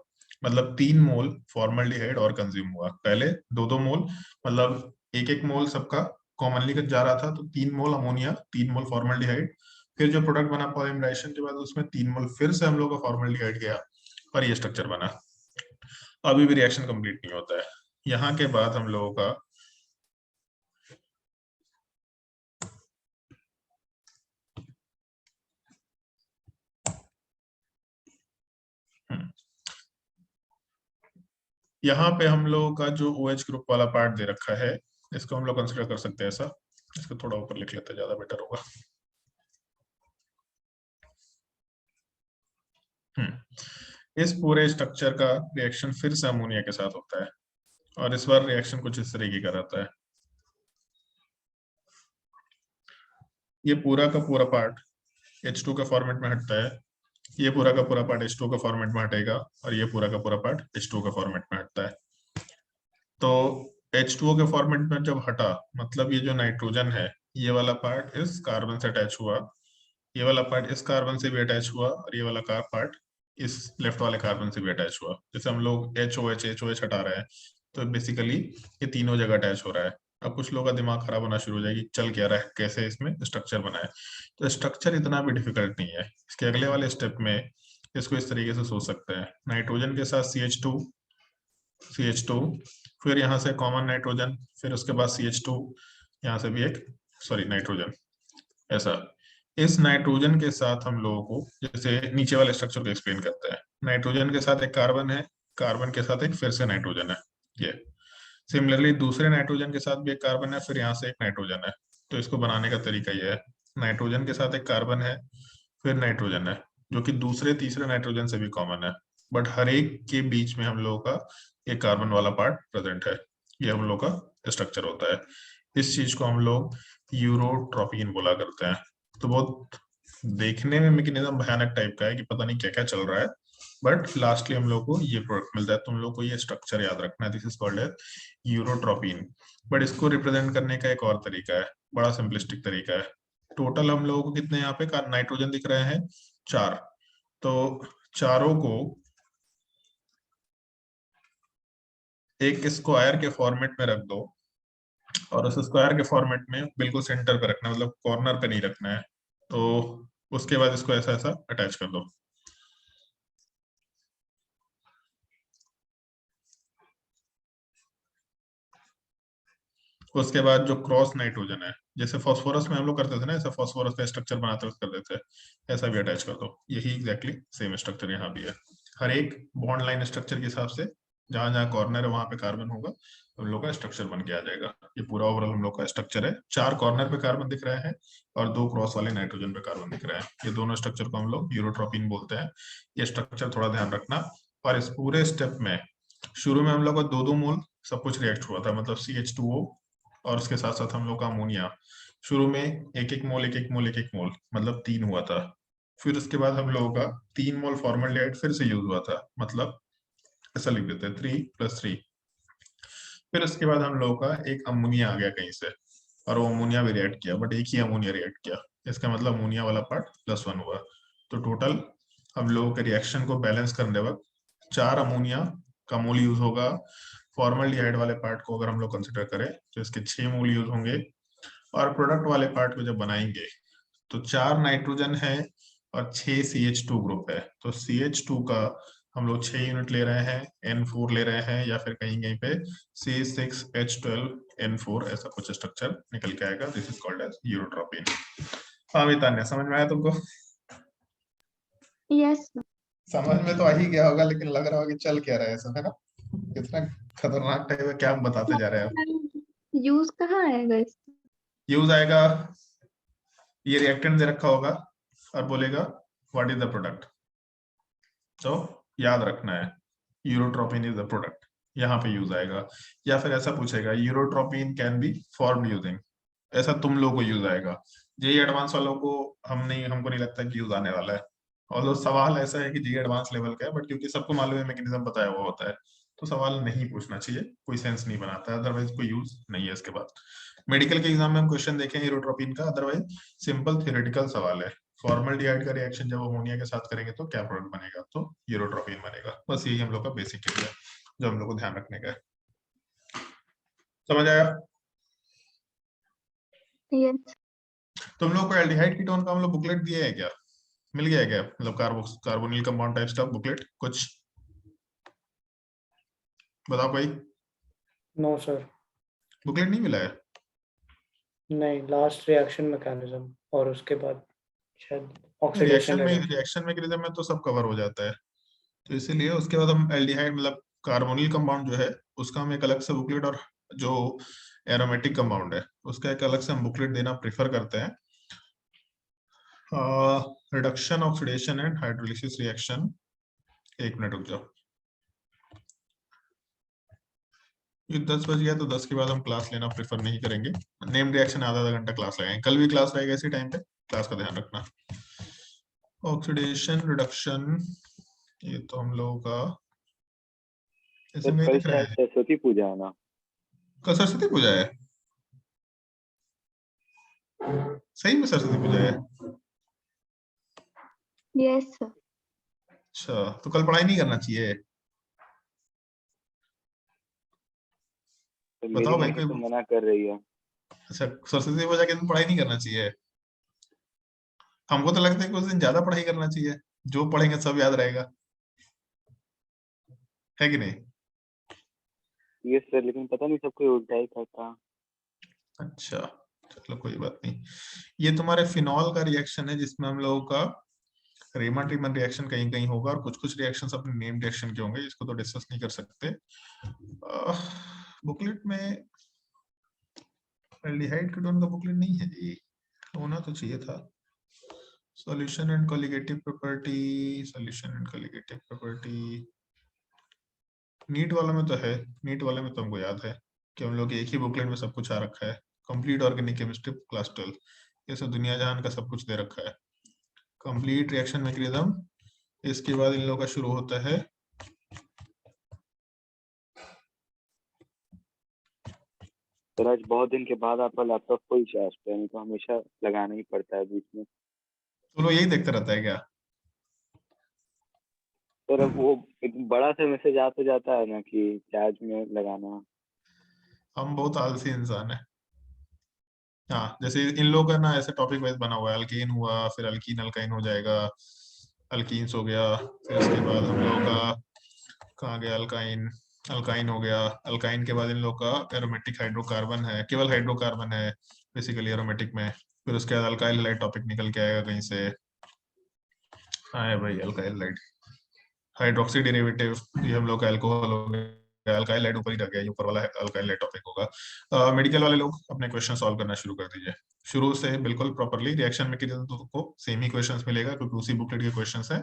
मतलब 3 मोल फॉर्मल्डिहाइड और कंज्यूम हुआ। पहले 2-2 मोल, मतलब 1-1 मोल सबका कॉमनली जा रहा था, तो 3 मोल अमोनिया, 3 मोल फॉर्मल्डिहाइड। फिर जो प्रोडक्ट बना पॉलीमराइजेशन के बाद उसमें 3 मोल फिर से हम लोग का फॉर्मल्डिहाइड गया और ये स्ट्रक्चर बना। अभी भी रिएक्शन कंप्लीट नहीं होता है। यहाँ के बाद हम लोगों का यहाँ पे हम लोगों का जो OH ग्रुप वाला पार्ट दे रखा है, इसको हम लोग कंसिडर कर सकते हैं ऐसा। इसको थोड़ा ऊपर लिख लेते हैं, ज्यादा बेटर होगा। इस पूरे स्ट्रक्चर का रिएक्शन फिर से अमोनिया के साथ होता है, और इस बार रिएक्शन कुछ इस तरीके का रहता है। ये पूरा का पूरा पार्ट H2 के फॉर्मेट में हटता है, ये पूरा का पूरा पार्ट H2 के फॉर्मेट में हटेगा, और ये पूरा का पूरा पार्ट H2 के फॉर्मेट में हटता है। तो H2O के फॉर्मेट में जब हटा, मतलब ये जो नाइट्रोजन है, ये वाला पार्ट इस कार्बन से अटैच हुआ, ये वाला पार्ट इस कार्बन से भी अटैच हुआ, और ये वाला पार्ट इस लेफ्ट वाले कार्बन से भी अटैच हुआ। जैसे हम लोग HOH हटा रहे हैं, तो बेसिकली ये तीनों जगह अटैच हो रहा है। अब कुछ लोगों का दिमाग खराब होना शुरू हो जाएगी, चल क्या रहा है, कैसे इसमें स्ट्रक्चर बना है। तो स्ट्रक्चर इतना भी डिफिकल्ट नहीं है। इसके अगले वाले स्टेप में इसको इस तरीके से सोच सकते हैं, नाइट्रोजन के साथ CH2, फिर यहाँ से कॉमन नाइट्रोजन, फिर उसके बाद CH2, यहाँ से भी एक नाइट्रोजन, ऐसा। इस नाइट्रोजन के साथ हम लोगों को, जैसे नीचे वाले स्ट्रक्चर को एक्सप्लेन करते हैं, नाइट्रोजन के साथ एक कार्बन है, कार्बन के साथ एक फिर से नाइट्रोजन है, ये। सिमिलरली दूसरे नाइट्रोजन के साथ भी एक कार्बन है, फिर यहाँ से एक नाइट्रोजन है। तो इसको बनाने का तरीका ये है, नाइट्रोजन के साथ एक कार्बन है, फिर नाइट्रोजन है, जो कि दूसरे तीसरे नाइट्रोजन से भी कॉमन है, बट हर एक के बीच में हम लोगों का एक कार्बन वाला पार्ट प्रेजेंट है। ये हम लोग का स्ट्रक्चर होता है। इस चीज को हम लोग यूरोट्रोपिन बोला करते हैं। तो बहुत देखने में मैकेनिज्म भयानक टाइप का है कि पता नहीं क्या क्या चल रहा है, बट लास्टली हम लोग को ये प्रोडक्ट मिलता है। तुम लोग को ये स्ट्रक्चर याद रखना है, this is called as urotropin. But इसको रिप्रेजेंट करने का एक और तरीका है, बड़ा सिंपलिस्टिक तरीका है। टोटल हम लोगों को कितने यहाँ पे नाइट्रोजन दिख रहे हैं, 4। तो चारों को एक स्क्वायर के फॉर्मेट में रख दो, और उस स्क्वायर के फॉर्मेट में बिल्कुल सेंटर पे रखना है, मतलब कॉर्नर पे नहीं रखना है। तो उसके बाद इसको ऐसा ऐसा अटैच कर दो। उसके बाद जो क्रॉस नाइट्रोजन है, जैसे फास्फोरस में हम लोग करते थे ना, ऐसा फास्फोरस का स्ट्रक्चर बनाते कर देते हैं, ऐसा भी अटैच कर दो। यही एग्जैक्टली सेम स्ट्रक्चर यहाँ भी है। हर एक बॉन्ड लाइन स्ट्रक्चर के हिसाब से जहां जहां कॉर्नर है वहां पे कार्बन होगा, हम लोग का स्ट्रक्चर बन के आ जाएगा। ये पूरा ओवरऑल हम लोग का स्ट्रक्चर है। 4 कॉर्नर पे कार्बन दिख रहे हैं और 2 क्रॉस वाले नाइट्रोजन पे कार्बन दिख रहे हैं। ये दोनों स्ट्रक्चर को हम लोग यूरोट्रोपिन बोलते हैं। ये स्ट्रक्चर थोड़ा ध्यान रखना। और इस पूरे स्टेप में शुरू में हम लोग को 2-2 मोल सब कुछ रिएक्ट हुआ था, मतलब CH2O और उसके साथ साथ हम लोग का अमोनिया। शुरू में 1-1 मोल 1-1 मोल 1-1 मोल, मतलब 3 हुआ था। फिर उसके बाद हम लोगों का 3 मोल फॉर्मल्डिहाइड फिर से यूज हुआ था, मतलब ऐसा लिख देते हैं 3+3। फिर उसके बाद हम लोगों का एक अमोनिया आ गया कहीं से, और वो अमोनिया भी रिएक्ट किया, बट एक ही अमोनिया रिएक्ट किया। इसका मतलब अमोनिया वाला पार्ट +1 हुआ। तो टोटल हम लोगों के रिएक्शन को बैलेंस करने वक्त 4 अमोनिया का मोल यूज होगा। फॉर्मल्डिहाइड वाले पार्ट को अगर हम लोग कंसिडर करें तो इसके 6 मोल यूज होंगे। और प्रोडक्ट वाले पार्ट को जब बनाएंगे तो 4 नाइट्रोजन है और 6 CH2 ग्रुप है। तो CH2 का हम लोग 6 यूनिट ले रहे हैं, N4 ले रहे हैं, या फिर कहीं कहीं पे C6H12N4 ऐसा कुछ स्ट्रक्चर निकल के आएगा। This is called as urotropin. हाँ तान्या, समझ में आया तुमको? यस समझ में तो आ ही गया होगा, लेकिन लग रहा होगा कि चल क्या रहा है सब, है ना? कितना खतरनाक टाइप है, क्या हम बताते जा रहे हैं। यूज कहाँ आएगा इसका? यूज आएगा, ये रिएक्टेंट दे रखा होगा और बोलेगा व्हाट इज द प्रोडक्ट, तो याद रखना है यूरोट्रोपिन इज द प्रोडक्ट, यहाँ पे यूज आएगा। या फिर ऐसा पूछेगा urotropin can be formed using, ऐसा तुम लोगों को यूज आएगा। जेई एडवांस वालों को हमको नहीं लगता कि यूज आने वाला है, और सवाल ऐसा है कि जेई एडवांस लेवल का है, बट क्योंकि सबको मालूम है मैकेनिज्म बताया हुआ होता है, तो सवाल नहीं पूछना चाहिए, कोई सेंस नहीं बनाता है, अदरवाइज कोई यूज नहीं है इसके बाद। मेडिकल के एग्जाम में हम क्वेश्चन देखें यूरोट्रोपिन का, अदरवाइज सिंपल थियोरेटिकल सवाल है। फॉर्मल्डिहाइड का रिएक्शन जब अमोनिया के साथ करेंगे तो क्या प्रोडक्ट बनेगा, तो यूरोट्रोपिन बनेगा। बस यही हम लोग का बेसिक है जो हम लोग को ध्यान रखने का है। समझ आया? यस तुम लोग को एल्डिहाइड कीटोन का हम लोग बुकलेट दिए है क्या? मिल गया है क्या? मतलब कार्बोनिल कंपाउंड टाइप्स का बुकलेट कुछ बताओ कोई। नो सर, बुकलेट नहीं मिला है? नहीं, लास्ट रिएक्शन मैकेनिज्म और उसके बाद शायद ऑक्सीडेशन रिएक्शन मैकेनिज्म में तो सब कवर हो जाता है, तो इसीलिए उसके बाद हम एल्डिहाइड मतलब कार्बोनिल कंपाउंड जो है उसका हम एक अलग से बुकलेट, और जो एरोमेटिक कंपाउंड है उसका एक अलग से हम बुकलेट देना प्रेफर करते हैं। Reduction, oxidation and hydrolysis reaction. एक मिनट रुक जाओ, ये 10 बज गया तो 10 के बाद हम क्लास लेना प्रेफर नहीं करेंगे। नेम रिएक्शन आधा आधा घंटा क्लास लगाएंगे, कल भी क्लास रहेगा इसी टाइम पे, क्लास का ध्यान रखना। ऑक्सीडेशन, रिडक्शन, ये तो हम लोगों का सर इसमें कल दिख रहा शायद है। सरस्वती पूजा है ना? कल सरस्वती पूजा है? सही में सरस्वती पूजा है? Yes sir. अच्छा, तो कल पढ़ाई नहीं करना चाहिए? तो बताओ मेरी भाई मम्मी कोई। तो मना कर रही है। अच्छा, सरस्वती पूजा के दिन पढ़ाई नहीं करना चाहिए? हमको तो लगता है कि उस दिन ज्यादा पढ़ाई करना चाहिए, जो पढ़ेंगे सब याद रहेगा, है कि नहीं? ये सर, लेकिन पता नहीं सब कोई उल्टा ही करता। अच्छा, चलो कोई बात नहीं। ये तुम्हारे फिनॉल का रिएक्शन है, जिसमें हम लोगों का रेमंड रीमन रिएक्शन कहीं कहीं होगा, और कुछ कुछ रिएक्शंस अपने नेम रिएक्शन के होंगे, इसको तो डिस्कस नहीं कर सकते। बुकलेट में एल्डिहाइड कीटोन का बुकलेट नहीं है जी, होना तो चाहिए था। Solution and colligative property, solution and colligative property NEET वाला में तो है। नीट वाले में तो हमको याद है कि हम लोग एक ही बुकलेट में सब कुछ आ रखा है। कंप्लीट ऑर्गेनिक केमिस्ट्री क्लास 12, ये सब दुनिया जहान का सब कुछ दे रखा है। कंप्लीट रिएक्शन मैकेनिज्म, इसके बाद इन लोगों का शुरू होता है सर आज बहुत दिन के बाद आपका लैपटॉप फुल चार्ज पे है, नहीं तो हमेशा लगाना ही पड़ता है बीच में। तो लोग यही देखते रहता है क्या? सर अब वो एक बड़ा सा मैसेज आ तो जाता है ना कि चार्ज में लगाना। हम बहुत आलसी इंसान है। हाँ, जैसे इन लोगों का ना ऐसे टॉपिक वाइज बना हुआ है, अल्कीन हुआ, फिर अल्कीन अल्काइन हो जाएगा, अल्कीन्स हो गया, फिर उसके बाद हम लोगों का कहाँ गया अल्काइन, अल्काइन हो गया, अल्काइन के बाद इन लोग का एरोमेटिक हाइड्रोकार्बन है, केवल हाइड्रोकार्बन है बेसिकली एरोमेटिक में। फिर उसके बाद अल्काइल हाइड टॉपिक निकल के आएगा कहीं से। हाँ है भाई, अल्काइल हाइड, हाइड्रोक्सी डेरिवेटिव, ये हम लोग का अल्कोहल हो गया, अल्काइल हाइड ऊपर ही रह गया, ये ऊपर वाला अल्काइल हाइड टॉपिक होगा। मेडिकल वाले लोग अपने क्वेश्चन सॉल्व करना शुरू कर दीजिए शुरू से बिल्कुल प्रॉपरली। रिएक्शन मैकेनिज्म को सेम ही क्वेश्चंस मिलेगा क्योंकि उसी बुकलेट के क्वेश्चंस है।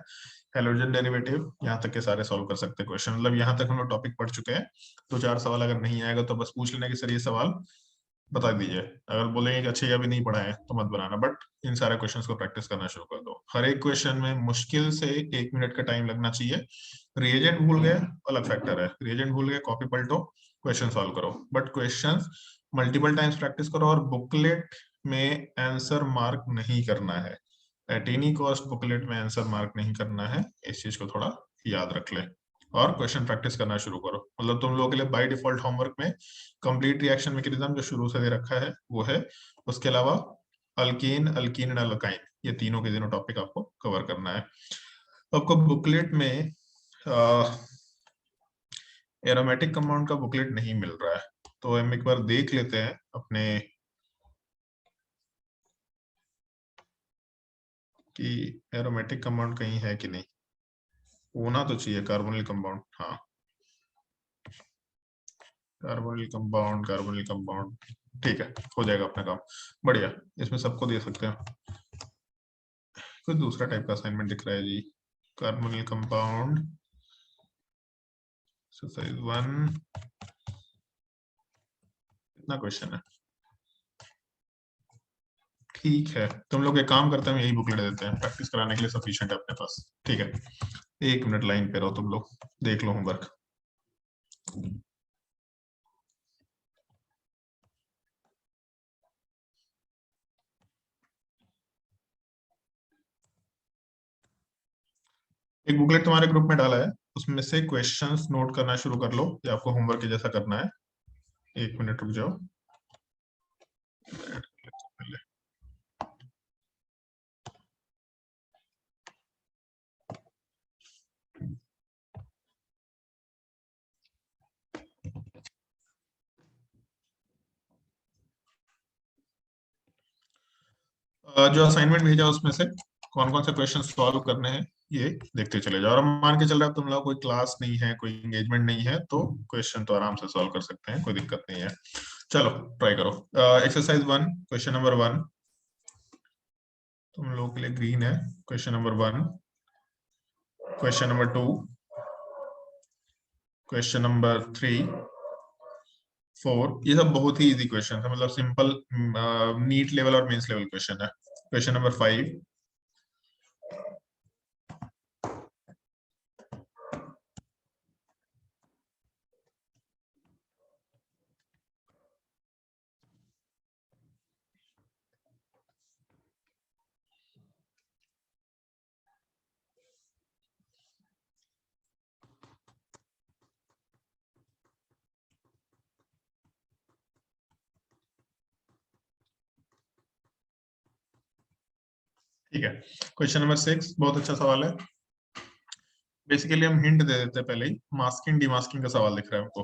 हैलोजन डेरिवेटिव यहाँ तक के सारे सॉल्व कर सकते हैं क्वेश्चन, मतलब यहाँ तक हम लोग टॉपिक पढ़ चुके हैं। 2-4 सवाल अगर नहीं आएगा तो बस पूछ लेना कि सर ये सवाल बता दीजिए। अगर बोलेंगे कि अच्छा ये अभी नहीं पढ़ा है तो मत बनाना, बट इन सारे क्वेश्चंस को प्रैक्टिस करना शुरू कर दो। हर एक क्वेश्चन में मुश्किल से 1 मिनट का टाइम लगना चाहिए। रिएजेंट भूल गए अलग फैक्टर है, रिएजेंट भूल गए कॉपी पलटो, क्वेश्चन सॉल्व करो, but questions multiple times practice करो। और बुकलेट में आंसर मार्क नहीं करना है, एट एनी कॉस्ट बुकलेट में आंसर मार्क नहीं करना है, इस चीज को थोड़ा याद रख ले और क्वेश्चन प्रैक्टिस करना शुरू करो। मतलब तुम लोगों के लिए बाय डिफॉल्ट होमवर्क में कंप्लीट रिएक्शन मैकेनिज्म जो शुरू से दे रखा है वो है, उसके अलावा अल्कीन, अल्कीन एंड अल्काइन, ये तीनों के तीनों टॉपिक आपको कवर करना है। तो आपको बुकलेट में एरोमेटिक कंपाउंड का बुकलेट नहीं मिल रहा है, तो हम एक बार देख लेते हैं अपने कि एरोमेटिक कंपाउंड कहीं है कि नहीं। होना तो चाहिए कार्बोनिल कंपाउंड, हाँ कार्बोनिल कंपाउंड ठीक है, हो जाएगा अपना काम। बढ़िया, इसमें सबको दे सकते हैं। कोई दूसरा टाइप का असाइनमेंट दिख रहा है जी। कार्बोनिल कंपाउंड एक्सरसाइज 1, कितना क्वेश्चन है? ठीक है, तुम लोग एक काम करते हैं, हम यही बुकलेट देते हैं, प्रैक्टिस कराने के लिए सफिशिएंट है अपने पास। ठीक है, 1 मिनट लाइन पे रहो तुम लोग, देख लो होमवर्क। एक बुकलेट तुम्हारे ग्रुप में डाला है, उसमें से क्वेश्चंस नोट करना शुरू कर लो, ये आपको होमवर्क के जैसा करना है। 1 मिनट रुक जाओ। जो असाइनमेंट भेजा उसमें से कौन कौन से क्वेश्चन सॉल्व करने हैं ये देखते चले जाओ। और हम मान के चल रहे हैं तुम लोग कोई क्लास नहीं है, कोई एंगेजमेंट नहीं है, तो क्वेश्चन तो आराम से सॉल्व कर सकते हैं, कोई दिक्कत नहीं है। चलो ट्राई करो। एक्सरसाइज 1 क्वेश्चन नंबर 1 तुम लोगों के लिए ग्रीन है। Question number 1, question number 2, question number 3, 4, ये सब बहुत ही इजी क्वेश्चन है, मतलब सिंपल नीट लेवल और मेंस लेवल क्वेश्चन है। क्वेश्चन नंबर 5, ठीक है। क्वेश्चन नंबर 6 बहुत अच्छा सवाल है। बेसिकली हम हिंट दे देते हैं पहले ही, मास्किंग डीमास्किंग का सवाल दिख रहा है हमको।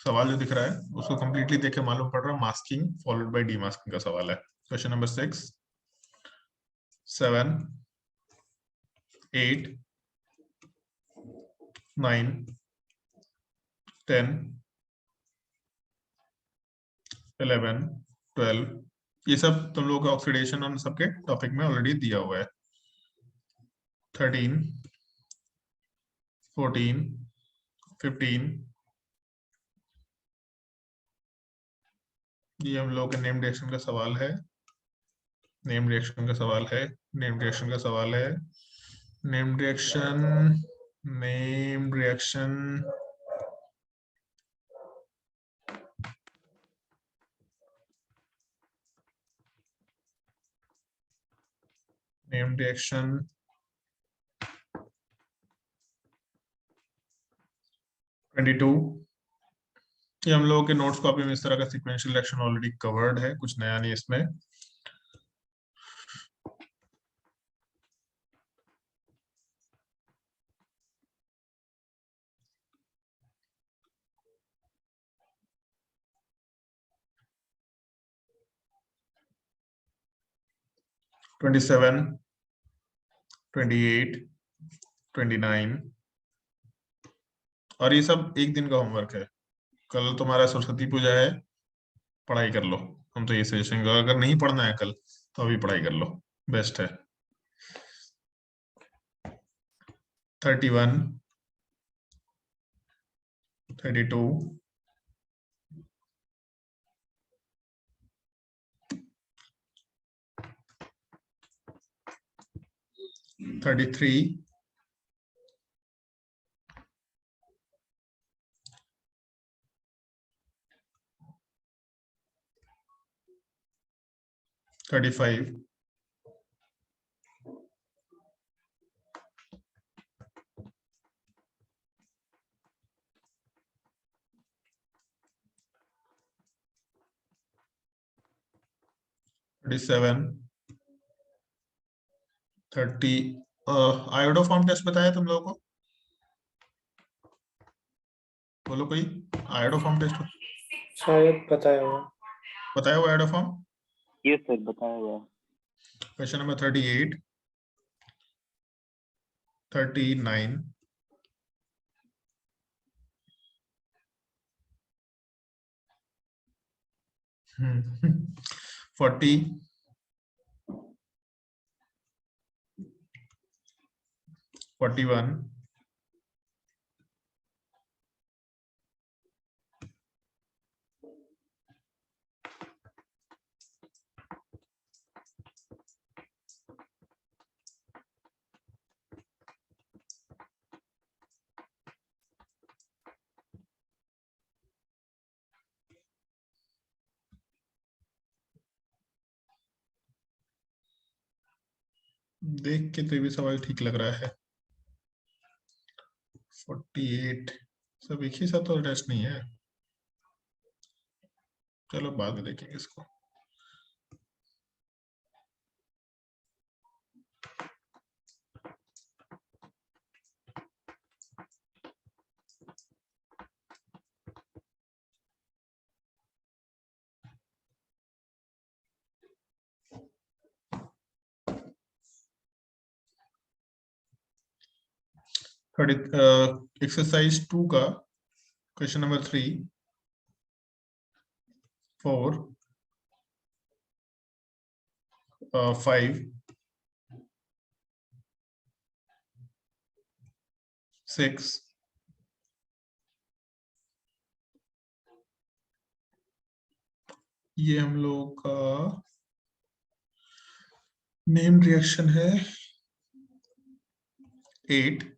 सवाल जो दिख रहा है उसको कंप्लीटली देखे मालूम पड़ रहा है मास्किंग फॉलोड बाय डीमास्किंग का सवाल है। क्वेश्चन नंबर 6, 7, 8, 9, 10, 11, 12, ये सब तुम लोगों के ऑक्सीडेशन और सबके टॉपिक में ऑलरेडी दिया हुआ है। 13, 14, 15, ये हम लोग के नेम रिएक्शन का सवाल है। नेम रिएक्शन का सवाल है। नेम रिएक्शन का सवाल है। Name reaction, name reaction, name reaction, two. ये हम लोगों के नोट्स कॉपी में इस तरह का सीक्वेंशियल रिएक्शन ऑलरेडी कवर्ड है, कुछ नया नहीं इसमें। ट्वेंटी 28, 29, और ये सब एक दिन का होमवर्क है। कल तुम्हारा सरस्वती पूजा है, पढ़ाई कर लो। हम तो ये सजेशन करेंगे, अगर नहीं पढ़ना है कल तो अभी पढ़ाई कर लो, बेस्ट है। 31, 32, 33, 35, 37, 30। आयोडो फॉर्म टेस्ट बताया तुम लोगों को? बोलो कोई आयोडो फॉर्म टेस्ट शायद बताया हुआ। बताया हुआ आयोडो फॉर्म। यस सर, बताया हुआ है। क्वेश्चन नंबर 38, 39, 40, 41, देख के तो ये भी सवाल ठीक लग रहा है। 48 सब एक ही साथ तो टेस्ट नहीं है। चलो बाद में देखेंगे इसको। एक्सरसाइज 2 का क्वेश्चन नंबर 3, 4, 5, 6, ये हम लोगों का नेम रिएक्शन है। 8,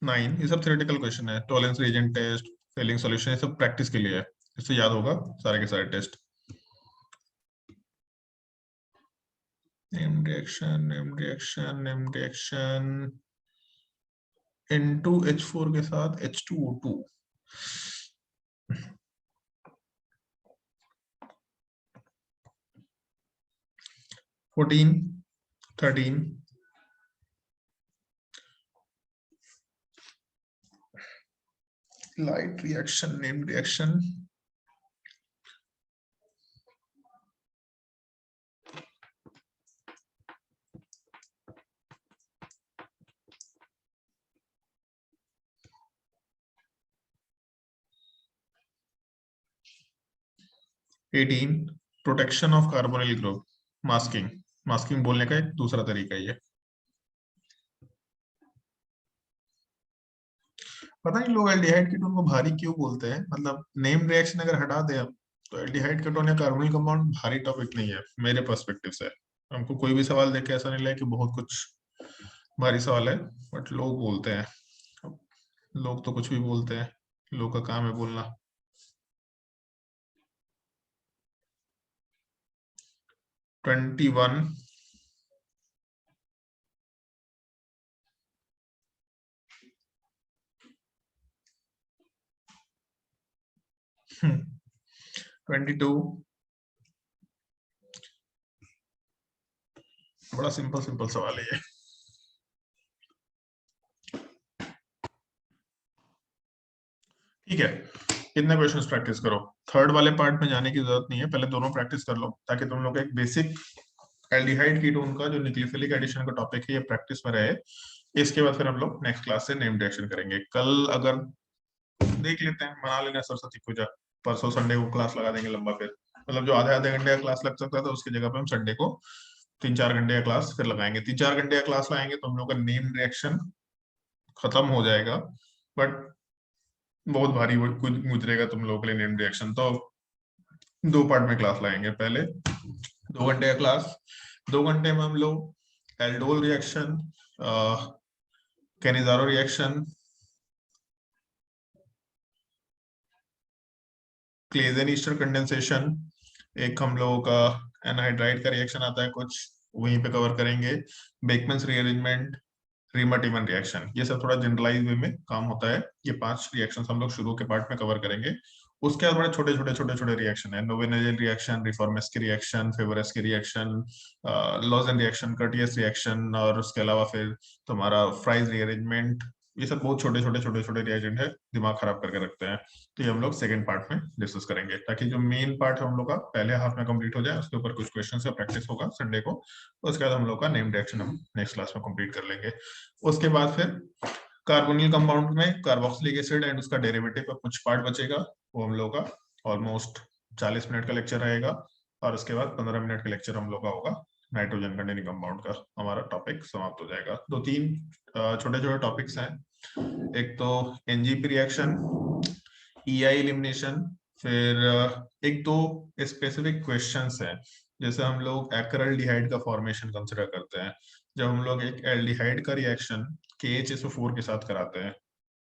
9 ये सब थ्योरेटिकल क्वेश्चन है। Tollens reagent test, Fehling solution, ये सब प्रैक्टिस के लिए है, इससे याद होगा सारे के सारे test. Name reaction, name reaction, name reaction N2H4 के साथ H2O2। Fourteen, 13, light reaction, name reaction, eighteen, protection of carbonyl group, masking. Masking बोलने का एक दूसरा तरीका ही है। पता नहीं लोग एल्डिहाइड कीटोन को भारी क्यों बोलते हैं, मतलब नेम रिएक्शन अगर हटा दे अब तो एल्डिहाइड कीटोन या कार्बोनिल कंपाउंड भारी टॉपिक नहीं है मेरे पर्सपेक्टिव से। हमको कोई भी सवाल देख के ऐसा नहीं लगा कि बहुत कुछ भारी सवाल है, बट लोग बोलते हैं। अब लोग तो कुछ भी बोलते हैं, लोग का काम है बोलना। ट्वेंटी वन, 22, बड़ा सिंपल सिंपल सवाल है ये। ठीक है, कितने क्वेश्चंस प्रैक्टिस करो। थर्ड वाले पार्ट में जाने की जरूरत नहीं है, पहले दोनों प्रैक्टिस कर लो ताकि तुम लोग एक बेसिक एल्डिहाइड कीटोन का जो न्यूक्लियोफिलिक एडिशन का टॉपिक है ये प्रैक्टिस में रहे। इसके बाद फिर हम लोग नेक्स्ट क्लास से नेम रिएक्शन करेंगे। कल अगर देख लेते हैं, मना लेना सरस्वती पूजा, परसों संडे को क्लास लगा देंगे लंबा, फिर मतलब जो आधे आधे घंटे का क्लास लग सकता था उसकी जगह पे हम संडे को 3-4 घंटे का क्लास फिर लगाएंगे। 3-4 घंटे का क्लास लगाएंगे तो हम लोग का नेम रिएक्शन खत्म हो जाएगा, बट बहुत भारी गुजरेगा तुम लोगों के लिए नेम रिएक्शन। तो 2 पार्ट में क्लास लगाएंगे। पहले 2 घंटे का क्लास, 2 घंटे में हम लोग aldol reaction, Cannizzaro reaction, Claisen Easter condensation, एक हम लोगों का एनहाइड्राइड का रिएक्शन आता है कुछ, वहीं पे कवर करेंगे। बेकमैन्स रीअरेंजमेंट, रीमा-टीमन रिएक्शन, ये सब थोड़ा जनरलाइज वे में काम होता है। ये 5 रिएक्शंस हम लोग शुरू के पार्ट में कवर करेंगे। उसके बाद बड़े छोटे छोटे छोटे छोटे रिएक्शन है, Knoevenagel reaction, Reformatsky reaction, Favorskii reaction, Lossen reaction, Curtius reaction, और उसके अलावा फिर तुम्हारा फ्राइज रीअरेंजमेंट, ये सब बहुत छोटे रिएजेंट है, दिमाग खराब करके रखते हैं। तो ये हम लोग सेकंड पार्ट में डिस्कस करेंगे, ताकि जो मेन पार्ट है हम लोग का पहले हाफ में कंप्लीट हो जाए, उसके ऊपर कुछ क्वेश्चन का प्रैक्टिस होगा संडे को, उसके बाद हम लोग का नेम रिएक्शन हम नेक्स्ट क्लास में कंप्लीट कर लेंगे। उसके बाद फिर कार्बोनिल कंपाउंड में कार्बोक्सिलिक एसिड एंड उसका डेरिवेटिव का कुछ पार्ट बचेगा, वो हम लोग का ऑलमोस्ट 40 मिनट का लेक्चर रहेगा, और उसके बाद 15 मिनट का लेक्चर हम लोग का होगा नाइट्रोजन कंटेनिंग कंपाउंड का। हमारा टॉपिक समाप्त हो जाएगा। 2-3 छोटे टॉपिक्स हैं, एक तो एनजीपी रिएक्शन, ईआई एलिमिनेशन, फिर एक दो स्पेसिफिक क्वेश्चंस हैं, जैसे हम लोग एक्राल्डिहाइड का फॉर्मेशन कंसिडर करते हैं। जब हम लोग एक एल्डिहाइड का रिएक्शन KHSO4 के साथ कराते हैं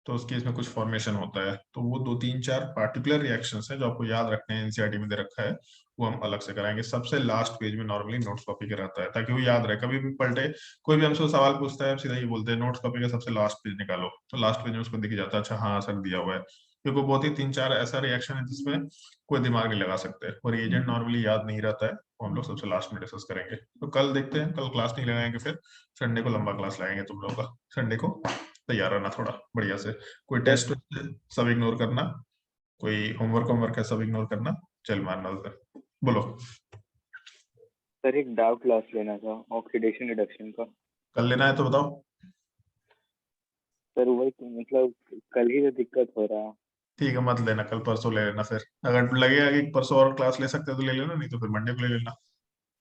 तो उस केस में कुछ फॉर्मेशन होता है, तो वो 2-3-4 पार्टिकुलर रिएक्शंस हैं जो आपको याद रखने हैं, एनसीईआरटी में दे रखा है, वो हम अलग से कराएंगे। सबसे लास्ट पेज में नॉर्मली नोट्स कॉपी के रहता है, ताकि वो याद रहे, कभी भी पलटे कोई भी हमसे सवाल पूछता है आप सीधा ही बोलते हैं नोट्स कॉपी का सबसे लास्ट पेज निकालो, तो लास्ट पेज में उसको दिख जाता है अच्छा हाँ सर दिया हुआ है, क्योंकि बहुत ही 3-4 ऐसा रिएक्शन है जिसमें कोई दिमाग नहीं लगा सकते और एजेंट नॉर्मली याद नहीं रहता है, वो हम लोग सबसे लास्ट में डिस्कस करेंगे। तो कल देखते हैं, कल क्लास नहीं लगाएंगे, फिर संडे को लंबा क्लास लगाएंगे तुम लोग का। संडे को तैयार रहना थोड़ा बढ़िया से, कोई टेस्ट सब इग्नोर करना, कोई होमवर्क है सब इग्नोर करना, चल मारना उधर। बोलो सर एक डाउट क्लास लेना था ऑक्सीडेशन रिडक्शन का। कल लेना है तो बताओ। सर वही तो मतलब कल ही तो दिक्कत हो रहा है। ठीक है मत लेना, कल परसों ले लेना, फिर अगर लगेगा कि परसों और क्लास ले सकते हो तो ले लेना, नहीं तो फिर मंडे को ले लेना।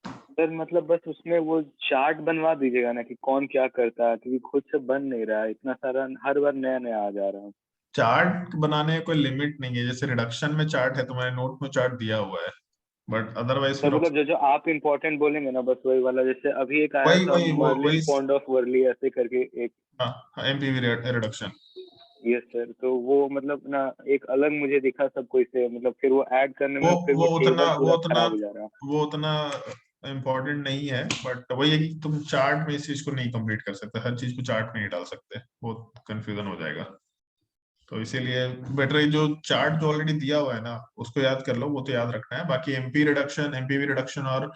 सर मतलब बस उसमें वो चार्ट बनवा दीजिएगा ना कि कौन क्या करता है, क्योंकि खुद से बन नहीं रहा है, इतना सारा हर बार नया नया आ जा रहा है। चार्ट बनाने का कोई लिमिट नहीं है, जैसे रिडक्शन में चार्ट है, तुम्हारे नोट में चार्ट दिया हुआ है, बट अदरवाइज सर मतलब जो आप इम्पोर्टेंट बोलेंगे ना बस वही वाला, जैसे अभी एक आया वही था वही मर्लिन पॉन्ड ऑफ वर्ली ऐसे करके एक। हाँ एमपीवी रिडक्शन। यस सर, तो वो मतलब ना एक अलग मुझे दिखा सब कोई से, मतलब फिर वो ऐड करने में फिर वो टेबल पूरा खराब हो जा रहा है। वो उतना इम्पोर्टेंट नहीं है, बट वही है कि तुम चार्ट में इस चीज को नहीं कंप्लीट कर सकते, हर चीज को चार्ट में नहीं डाल सकते, बहुत कंफ्यूजन हो जाएगा। तो इसीलिए बेटर है जो चार्ट जो ऑलरेडी दिया हुआ है ना उसको याद कर लो, वो तो याद रखना है। बाकी एमपीवी रिडक्शन और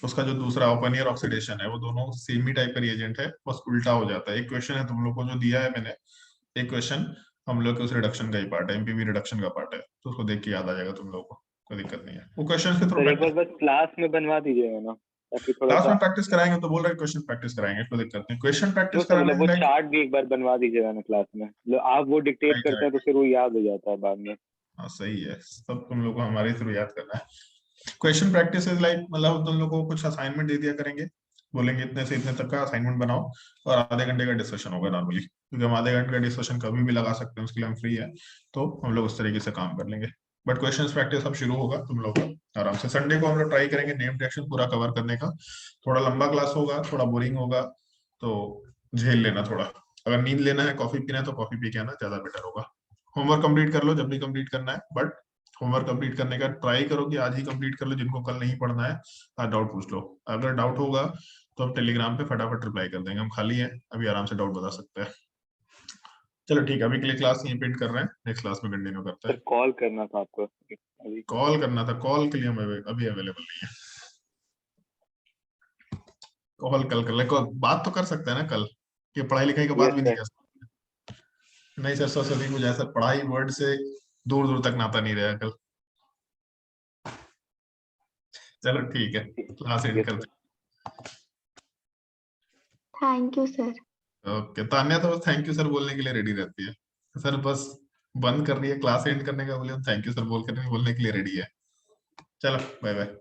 उसका जो दूसरा ओपन ईयर ऑक्सीडेशन है, वो दोनों सेम ही टाइप का रिएजेंट है, बस उल्टा हो जाता है। एक क्वेश्चन है तुम लोग को जो दिया है मैंने, एक क्वेश्चन हम लोग के उस रिडक्शन का ही पार्ट है, एमपीवी रिडक्शन का पार्ट है, तो उसको देख के याद आ जाएगा तुम लोगों को, कोई दिक्कत नहीं है। वो क्वेश्चन के थ्रू सर एक बार बस क्लास में बनवा दीजिएगा ना, ताकि थोड़ा क्लास सा में प्रैक्टिस कराएंगे, तो बोल रहे क्वेश्चन प्रैक्टिस कराएंगे, कोई दिक्कत नहीं। क्वेश्चन प्रैक्टिस मतलब कराने वो में चार्ट भी एक बार बनवा दीजिएगा ना क्लास में, मतलब आप वो डिक्टेट करते हैं तो फिर वो याद हो जाता है बाद में। हाँ सही है, सब तुम लोग को हमारे थ्रू याद करना है। क्वेश्चन प्रैक्टिस इज लाइक मतलब तुम लोगों को कुछ असाइनमेंट दे दिया करेंगे, बोलेंगे इतने से इतने तक का असाइनमेंट बनाओ और आधे घंटे का डिस्कशन होगा नॉर्मली, क्योंकि हम आधे घंटे का डिस्कशन कभी भी लगा सकते हैं, उसके लिए हम फ्री है, तो हम लोग उस तरीके से काम कर लेंगे। बट क्वेश्चंस प्रैक्टिस अब शुरू होगा तुम लोग का आराम से। संडे को हम लोग ट्राई करेंगे नेम रिएक्शन पूरा कवर करने का, थोड़ा लंबा क्लास होगा, थोड़ा बोरिंग होगा, तो झेल लेना थोड़ा। अगर नींद लेना है, कॉफी पीना है, तो कॉफी पी के आना ज्यादा बेटर होगा। होमवर्क कंप्लीट कर लो जब भी कंप्लीट करना है, बट होमवर्क कंप्लीट करने का ट्राई करो कि आज ही कंप्लीट कर लो, जिनको कल नहीं पढ़ना है आज डाउट पूछ लो। अगर डाउट होगा तो हम टेलीग्राम पे फटाफट रिप्लाई कर देंगे, हम खाली हैं अभी, आराम से डाउट बता सकते हैं। चलो ठीक है, अभी के लिए क्लास यहीं पे एंड कर रहे हैं, नेक्स्ट क्लास में कंटिन्यू करते हैं। सर कॉल करना था आपको अभी। कॉल करना था, कॉल के लिए हम अभी अवेलेबल नहीं है। कॉल कल कर ले, बात तो कर सकते हैं ना कल, कि पढ़ाई लिखाई का बात भी नहीं कर सकते। नहीं सर सरस्वती कुछ ऐसा पढ़ाई वर्ड से दूर दूर तक नाता नहीं रहा कल। चलो ठीक है, क्लास एंड करते हैं। Thank you sir. Okay, Tanya तो बस थैंक यू सर बोलने के लिए रेडी रहती है, सर बस बंद कर रही है क्लास एंड करने का बोले थैंक यू सर बोलने के लिए रेडी है। चलो बाय बाय।